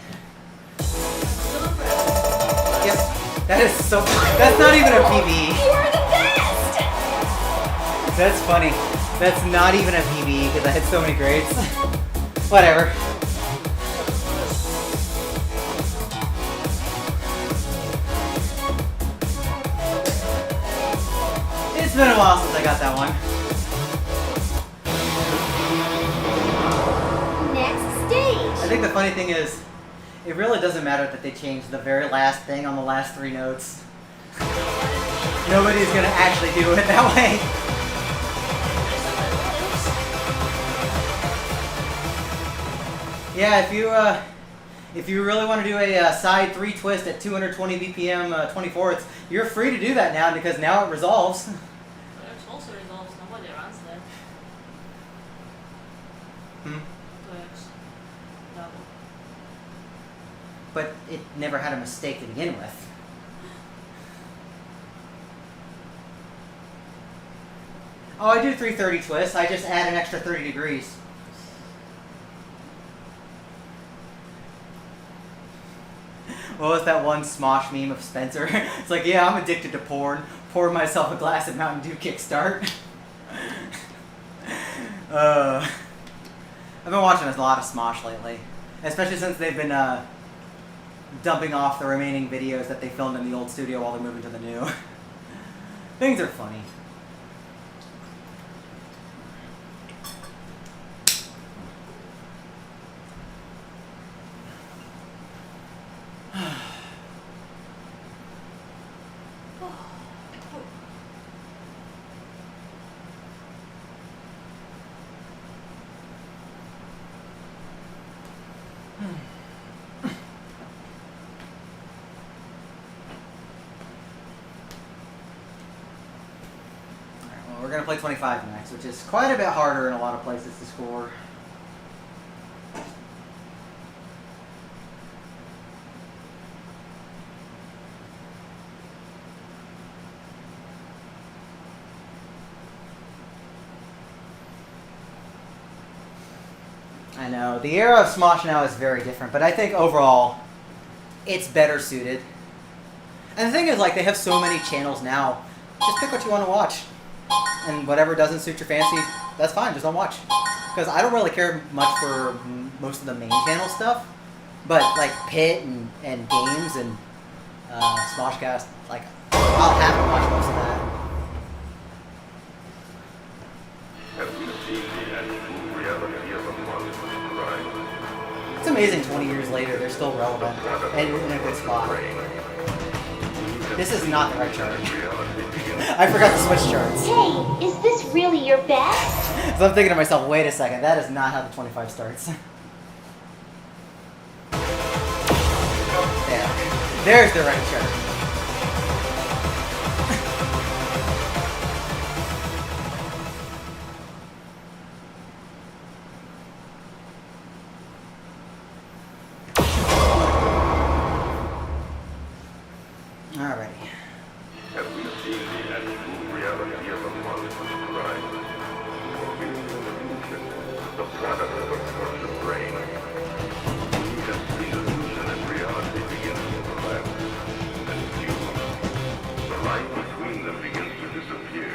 Still impressed. Yep. That is so... That's not even a PvE. You're the best! That's funny. That's not even a PvE because I had so many grades. Whatever. It's been a while since I got that one. Next stage. I think the funny thing is, it really doesn't matter that they changed the very last thing on the last 3 notes. Nobody's gonna actually do it that way. Yeah, if you really want to do a side 3 twist at 220 BPM 24ths, you're free to do that now because now it resolves. It also resolves, nobody runs that. Hmm. 2x. Double. But it never had a mistake to begin with. Oh, I do 330 twists. I just add an extra 30 degrees. What was that one Smosh meme of Spencer? It's like, yeah, I'm addicted to porn. Pour myself a glass of Mountain Dew Kickstart. I've been watching a lot of Smosh lately. Especially since they've been dumping off the remaining videos that they filmed in the old studio while they're moving to the new. Things are funny. we're gonna play 25 next, which is quite a bit harder in a lot of places to score. I know, the era of Smosh now is very different, but I think overall, it's better suited. And the thing is, like, they have so many channels now, just pick what you want to watch. And whatever doesn't suit your fancy, that's fine, just don't watch. Because I don't really care much for most of the main channel stuff, but, like, Pit and Games and Smoshcast, like, I'll have to watch most of that. Have you seen the actual reality of a monstrous crime? It's amazing 20 years later, they're still relevant and in a good spot. This is not the right chart. I forgot to switch charts. Hey, is this really your best? So I'm thinking to myself, wait a second, that is not how the 25 starts. Yeah, there's the right chart. Alrighty. Have we seen the actual reality of a monstrous crime? Or is it an illusion, the product of a tortured brain? Just the illusion and reality begins to collapse, and fuse. The line between them begins to disappear.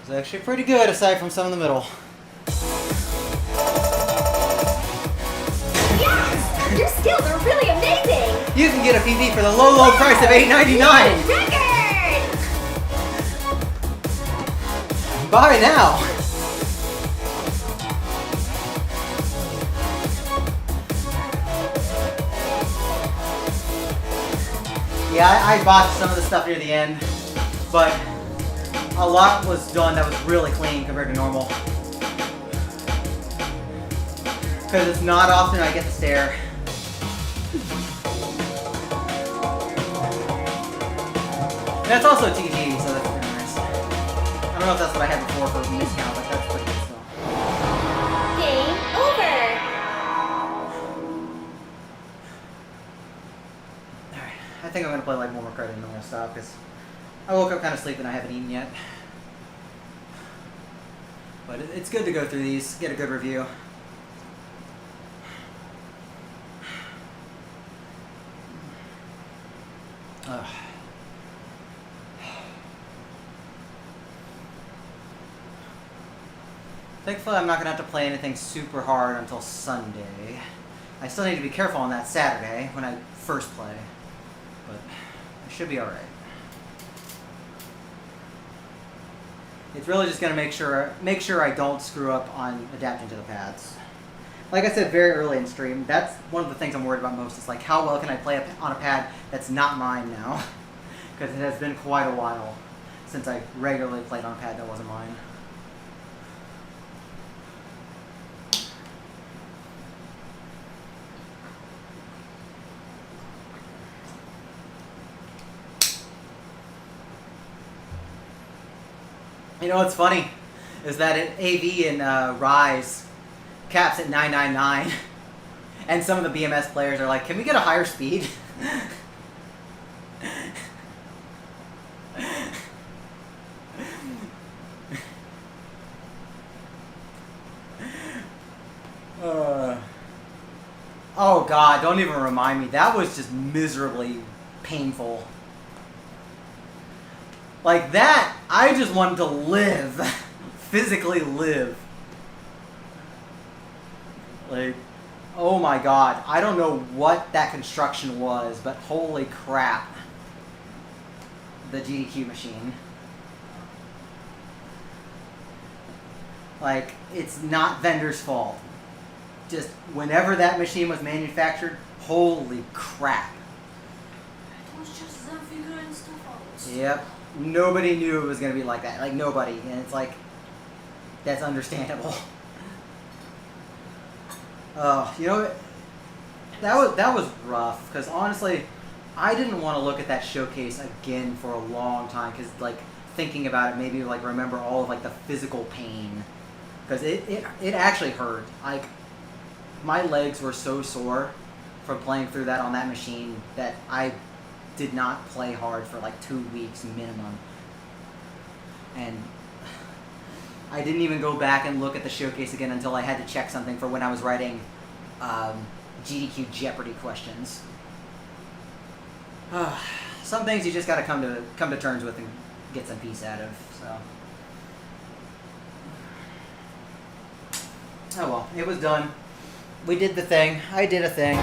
It's actually pretty good aside from some in the middle. Yes! Your skills are really amazing! You can get a PV for the low price of $8.99! Record! Buy now! Yeah, I bought some of the stuff near the end, but a lot was done that was really clean compared to normal. Because it's not often I get to stare. And that's also TG, so that's pretty nice. I don't know if that's what I had before for miscount, but that's pretty good still. Game over! Alright, I think I'm going to play like one more card and then I'm going to stop, because I woke up kind of sleepy and I haven't eaten yet. But it's good to go through these, get a good review. Ugh. Thankfully, I'm not going to have to play anything super hard until Sunday. I still need to be careful on that Saturday when I first play, but I should be alright. It's really just going to make sure I don't screw up on adapting to the pads. like I said very early in stream, that's one of the things I'm worried about most. Is like how well can I play on a pad that's not mine now, because it has been quite a while since I regularly played on a pad that wasn't mine. You know what's funny is that at AV and Rise caps at 999, and some of the BMS players are like, "Can we get a higher speed?" Oh God! Don't even remind me. That was just miserably painful. Like that, I just wanted to live. Physically live. Like, oh my God. I don't know what that construction was, but holy crap. The GDQ machine. Like, it's not vendor's fault. Just whenever that machine was manufactured, holy crap. It was just them figuring stuff out. Yep. Nobody knew it was going to be like that. Like, nobody. And it's like, that's understandable. You know, that was rough. Because honestly, I didn't want to look at that showcase again for a long time. Because, like, thinking about it, maybe, like, remember all of, like, the physical pain. Because it actually hurt. Like, my legs were so sore from playing through that on that machine that I did not play hard for like 2 weeks minimum. And I didn't even go back and look at the showcase again until I had to check something for when I was writing GDQ Jeopardy questions. Some things you just gotta come to terms with and get some peace out of, so. Oh well, it was done. We did the thing. I did a thing.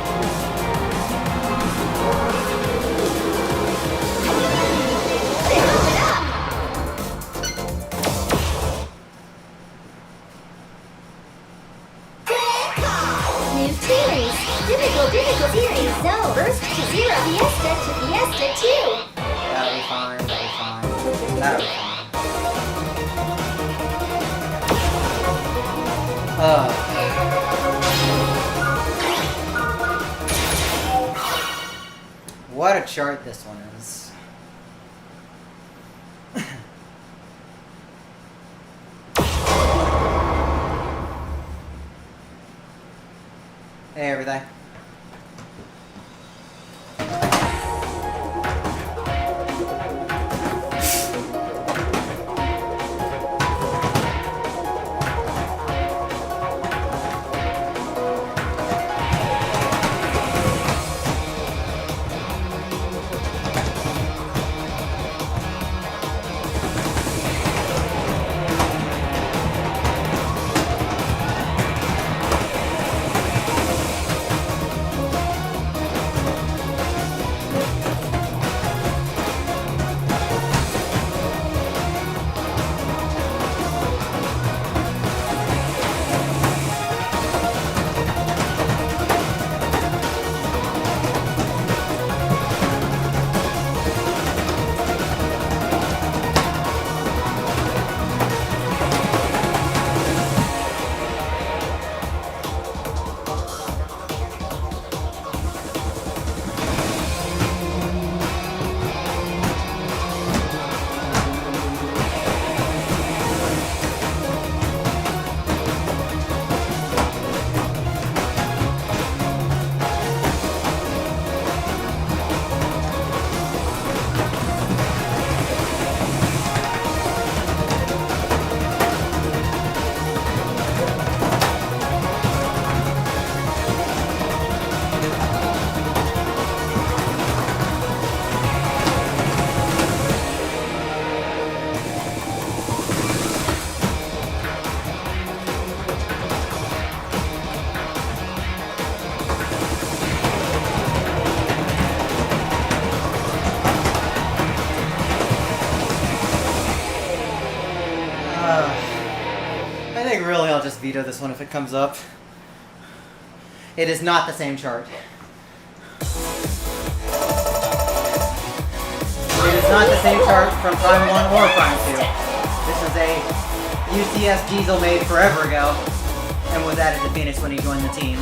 New series. Difficult series. Zone. Burst to 0. Fiesta to Fiesta 2. That'll be fine. That'll be fine. That'll be fine. What a chart this one is. Hey, everything. I think really I'll just veto this one if it comes up. It is not the same chart. It is not the same chart from Prime 1 or Prime 2. This is a UCS Diesel made forever ago and was added to Phoenix when he joined the team.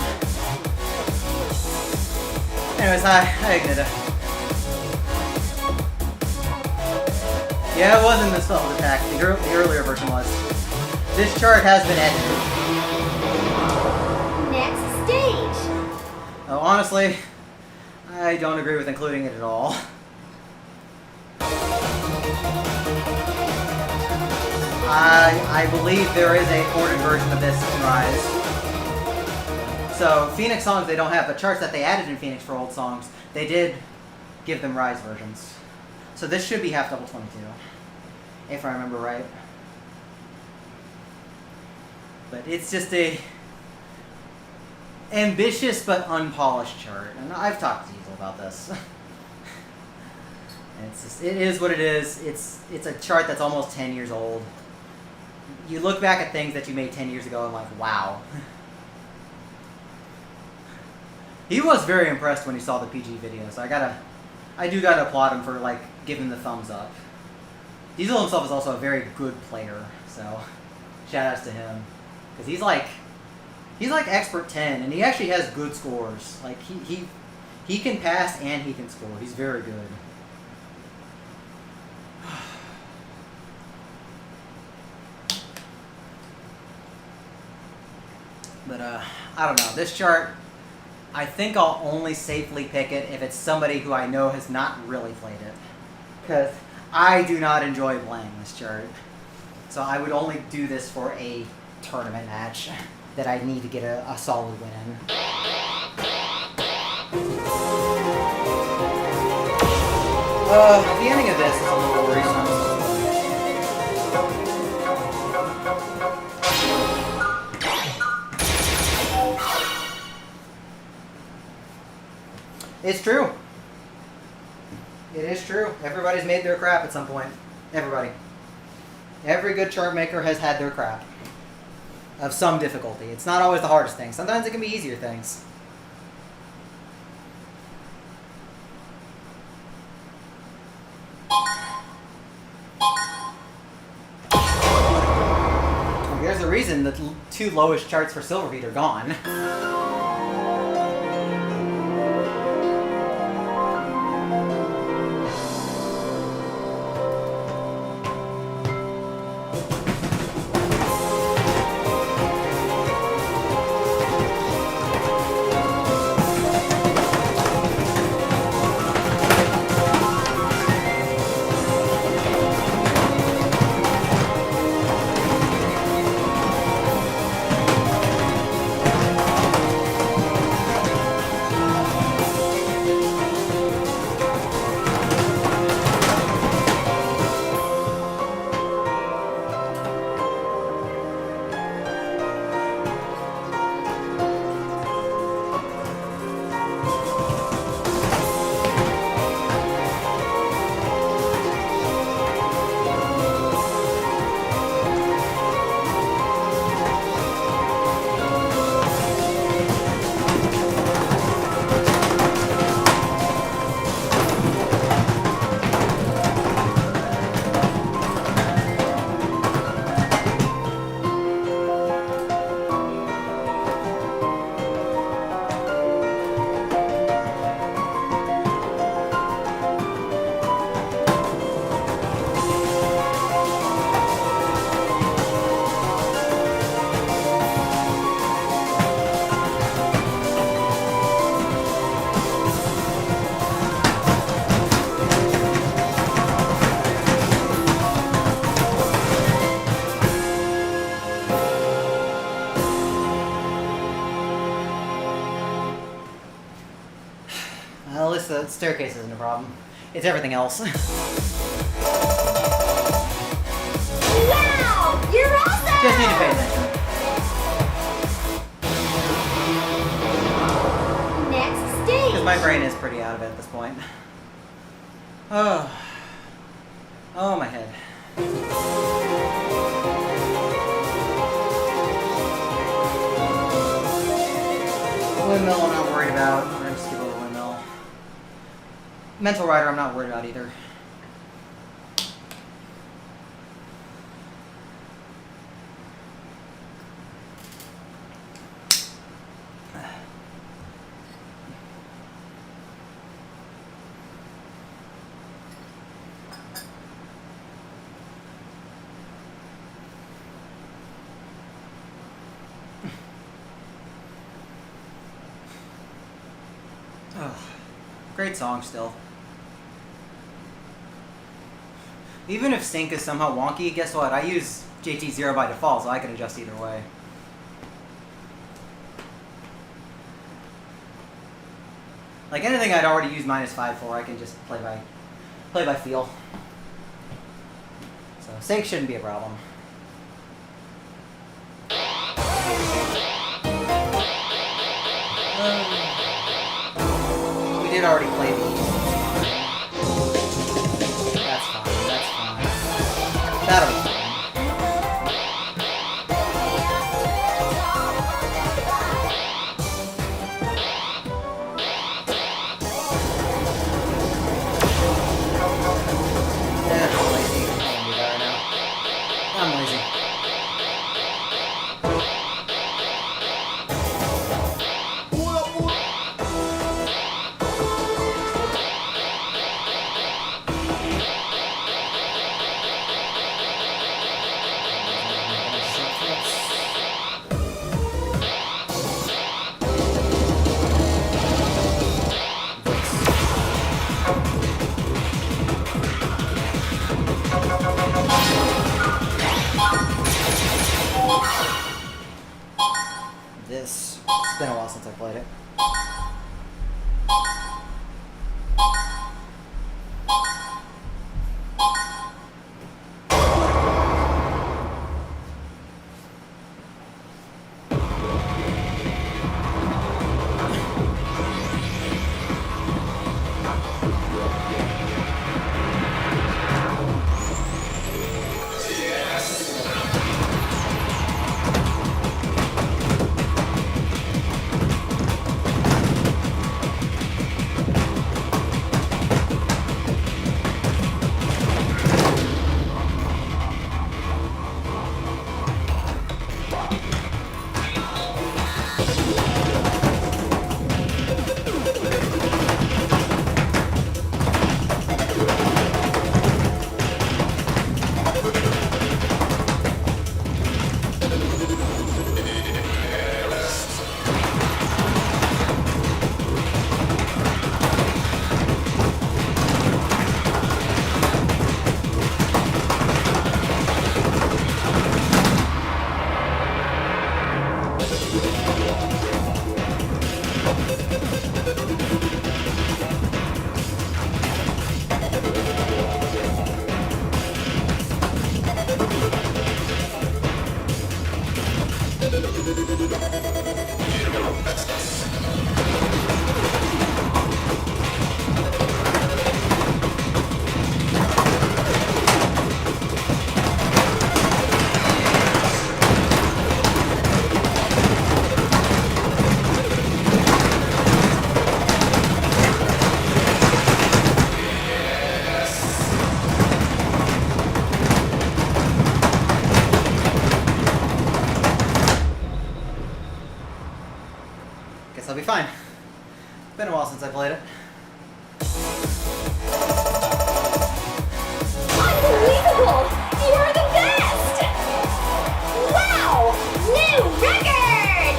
Anyways, hi Ignita. Yeah, it wasn't the Spell Attack. The earlier version was. This chart has been edited. Next stage. Oh, honestly, I don't agree with including it at all. I believe there is a ported version of this in Rise. So, Phoenix songs they don't have, but charts that they added in Phoenix for old songs, they did give them Rise versions. So this should be half double 22, if I remember right. But it's just a ambitious but unpolished chart, and I've talked to Diesel about this. It's just, it is what it is. It's a chart that's almost 10 years old. You look back at things that you made 10 years ago and like, wow. He was very impressed when he saw the PG video, so I do gotta applaud him for like giving the thumbs up. Diesel himself is also a very good player, so shout outs to him. Because he's like expert 10, and he actually has good scores. Like he can pass and he can score. He's very good. But, I don't know. This chart, I think I'll only safely pick it if it's somebody who I know has not really played it. Because I do not enjoy playing this chart. So I would only do this for a tournament match that I need to get a solid win in. The ending of this is a little worrisome. It's true. It is true. Everybody's made their crap at some point. Everybody. Every good chart maker has had their crap. Of some difficulty. It's not always the hardest thing. Sometimes it can be easier things. There's a reason the two lowest charts for Silverbeat are gone. Well, at least the staircase isn't a problem. It's everything else. Wow! You're awesome! Just need to pay attention. Next stage. Because my brain is pretty out of it at this point. Oh. Oh, my head. Windmill I'm not worried about. We're gonna skip over Windmill. Mental Rider I'm not worried about either. Oh, great song still. Even if sync is somehow wonky, guess what? I use JT0 by default, so I can adjust either way. Like anything I'd already used -5 for, I can just play by feel. So sync shouldn't be a problem. We did already play these. That's fine, that's fine. That'll be fine. I'm lazy. I can do that right now. I'm lazy. This. It's been a while since I played it. Guess I'll be fine. Been a while since I played it. Unbelievable! You're the best! Wow! New record!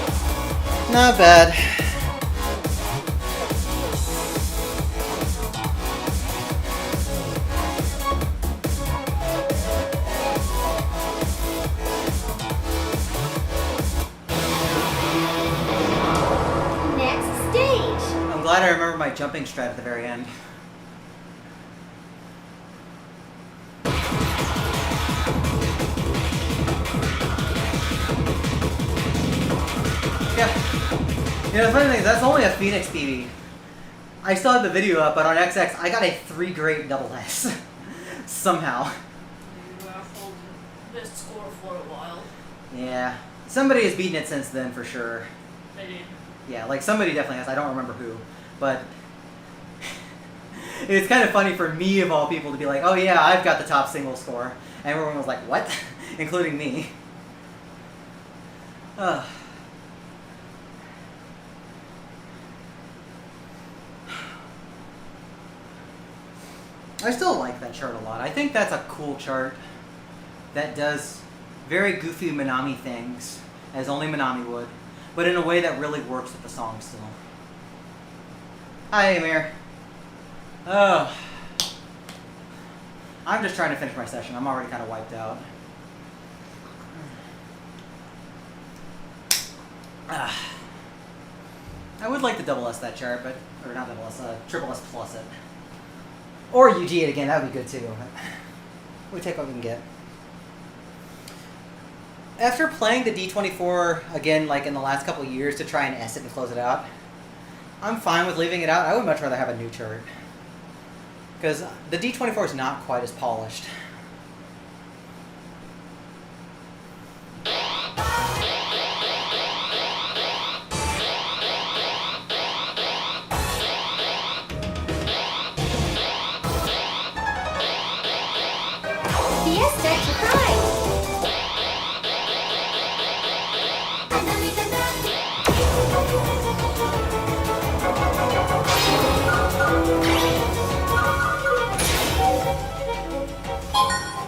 Not bad. Next stage! I'm glad I remember my jumping strat at the very end. Yeah. You know, the funny thing is, that's only a Phoenix PB. I still have the video up, but on XX, I got a 3 grade double S. Somehow. You have holding this score for a while. Yeah. Somebody has beaten it since then, for sure. fit in. Yeah, like somebody definitely has. I don't remember who, but it's kind of funny for me of all people to be like, "Oh yeah, I've got the top single score," and everyone was like, "What?" Including me. Ugh. I still like that chart a lot. I think that's a cool chart that does very goofy Minami things, as only Minami would, but in a way that really works with the song still. Hi, Amir. Oh. I'm just trying to finish my session. I'm already kind of wiped out. I would like to double S that chart, but, or not double S, triple S plus it. Or UG it again, that would be good too. We take what we can get. After playing the D24 again, like in the last couple of years to try and S it and close it out, I'm fine with leaving it out. I would much rather have a new chart. Because the D24 is not quite as polished. Fiesta to pride.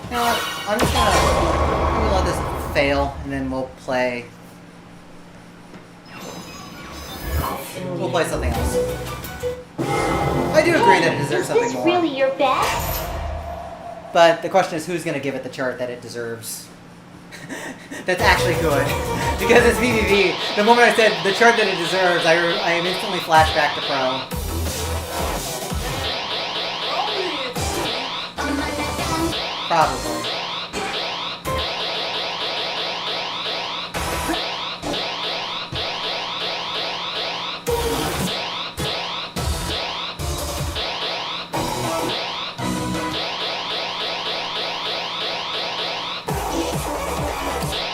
You know what? I'm just gonna let this fail, and then we'll play. We'll play something else. I do agree that it deserves something Is this more. really your best? But the question is, who's gonna give it the chart that it deserves? That's actually good. Because it's VVV. The moment I said the chart that it deserves, I instantly flashed back to Pro. Probably.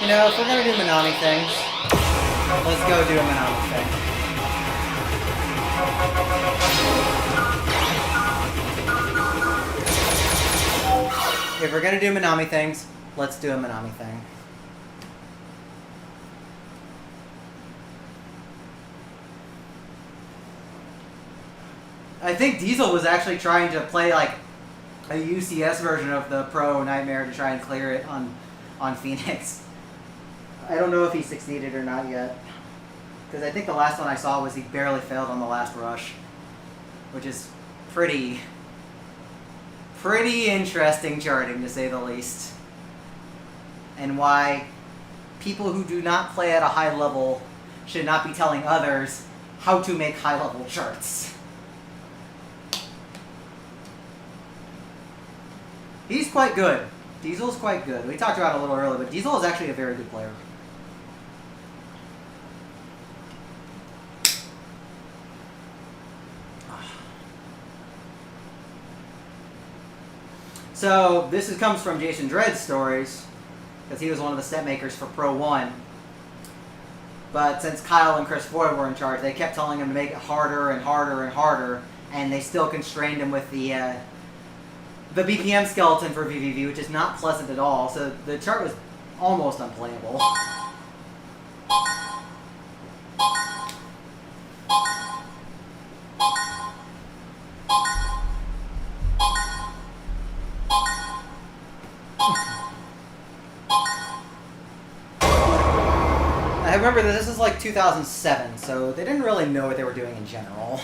You know, if we're gonna do Minami things, let's go do a Minami thing. If we're gonna do Minami things, let's do a Minami thing. I think Diesel was actually trying to play like a UCS version of the Pro Nightmare to try and clear it on Phoenix. I don't know if he succeeded or not yet. Because I think the last one I saw was he barely failed on the last rush. Which is pretty interesting charting, to say the least. And why people who do not play at a high level should not be telling others how to make high level charts. He's quite good. Diesel's quite good. We talked about it a little earlier, but Diesel is actually a very good player. So this comes from Jason Dredd's stories, because he was one of the step makers for Pro 1. But since Kyle and Chris Floyd were in charge, they kept telling him to make it harder and harder and harder, and they still constrained him with the BPM skeleton for VVV, which is not pleasant at all. So the chart was almost unplayable. I remember that this is like 2007, so they didn't really know what they were doing in general.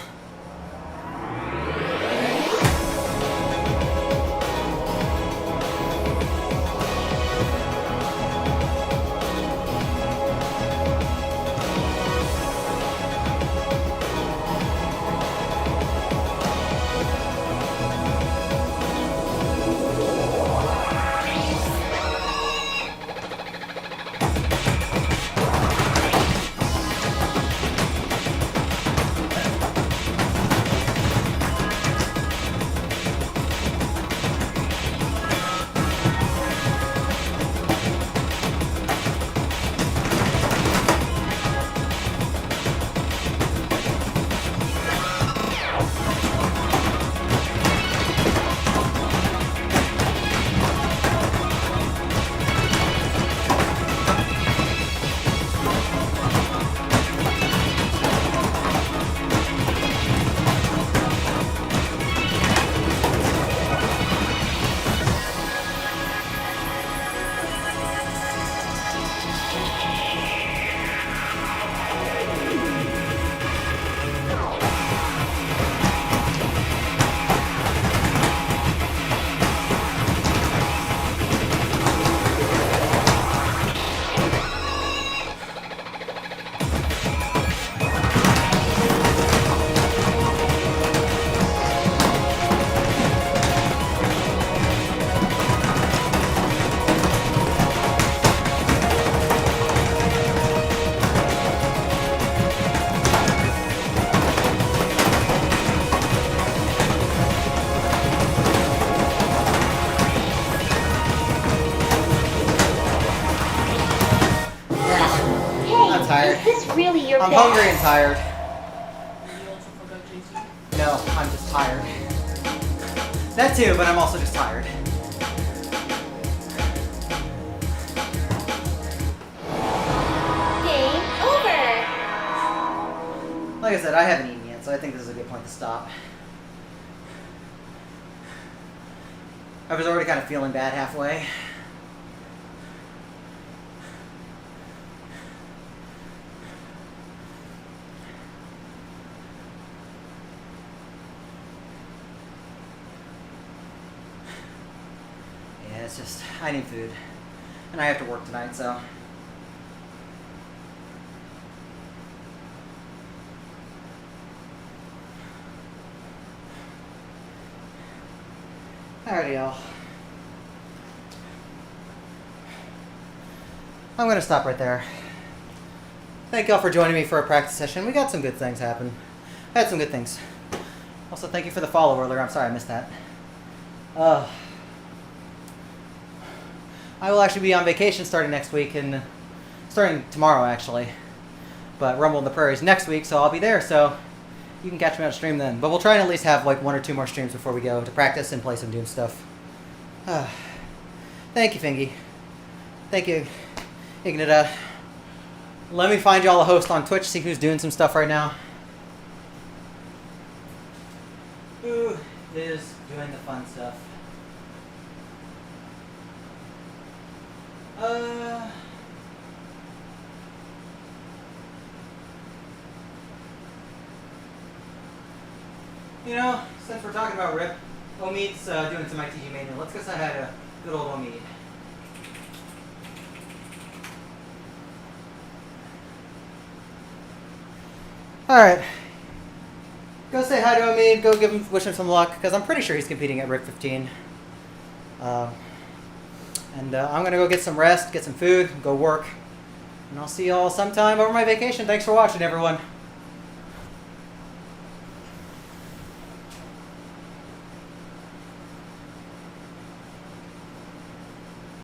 I'm hungry and tired. You also forgot JC. No, I'm just tired. That too, but I'm also just tired. Game over. Like I said, I haven't eaten yet, so I think this is a good point to stop. I was already kind of feeling bad halfway. Yeah, it's just, I need food. And I have to work tonight, so. Alrighty, y'all. I'm gonna stop right there. Thank y'all for joining me for a practice session. We got some good things happen. I had some good things. Also, thank you for the follow earlier. I'm sorry I missed that. I will actually be on vacation starting next week, and starting tomorrow actually. But Rumble in the Prairies next week, so I'll be there. So you can catch me on stream then. But we'll try and at least have like 1 or 2 more streams before we go to practice and play some Doom stuff. Thank you, Fingy. Thank you, Ignita. Let me find y'all a host on Twitch, see who's doing some stuff right now. Who is doing the fun stuff? You know, since we're talking about Rip, Omid's doing some ITG manual. Let's go say hi to good old Omid. Alright. Go say hi to Omid, go wish him some luck, because I'm pretty sure he's competing at Rip 15. I'm going to go get some rest, get some food, go work. And I'll see y'all sometime over my vacation. Thanks for watching, everyone.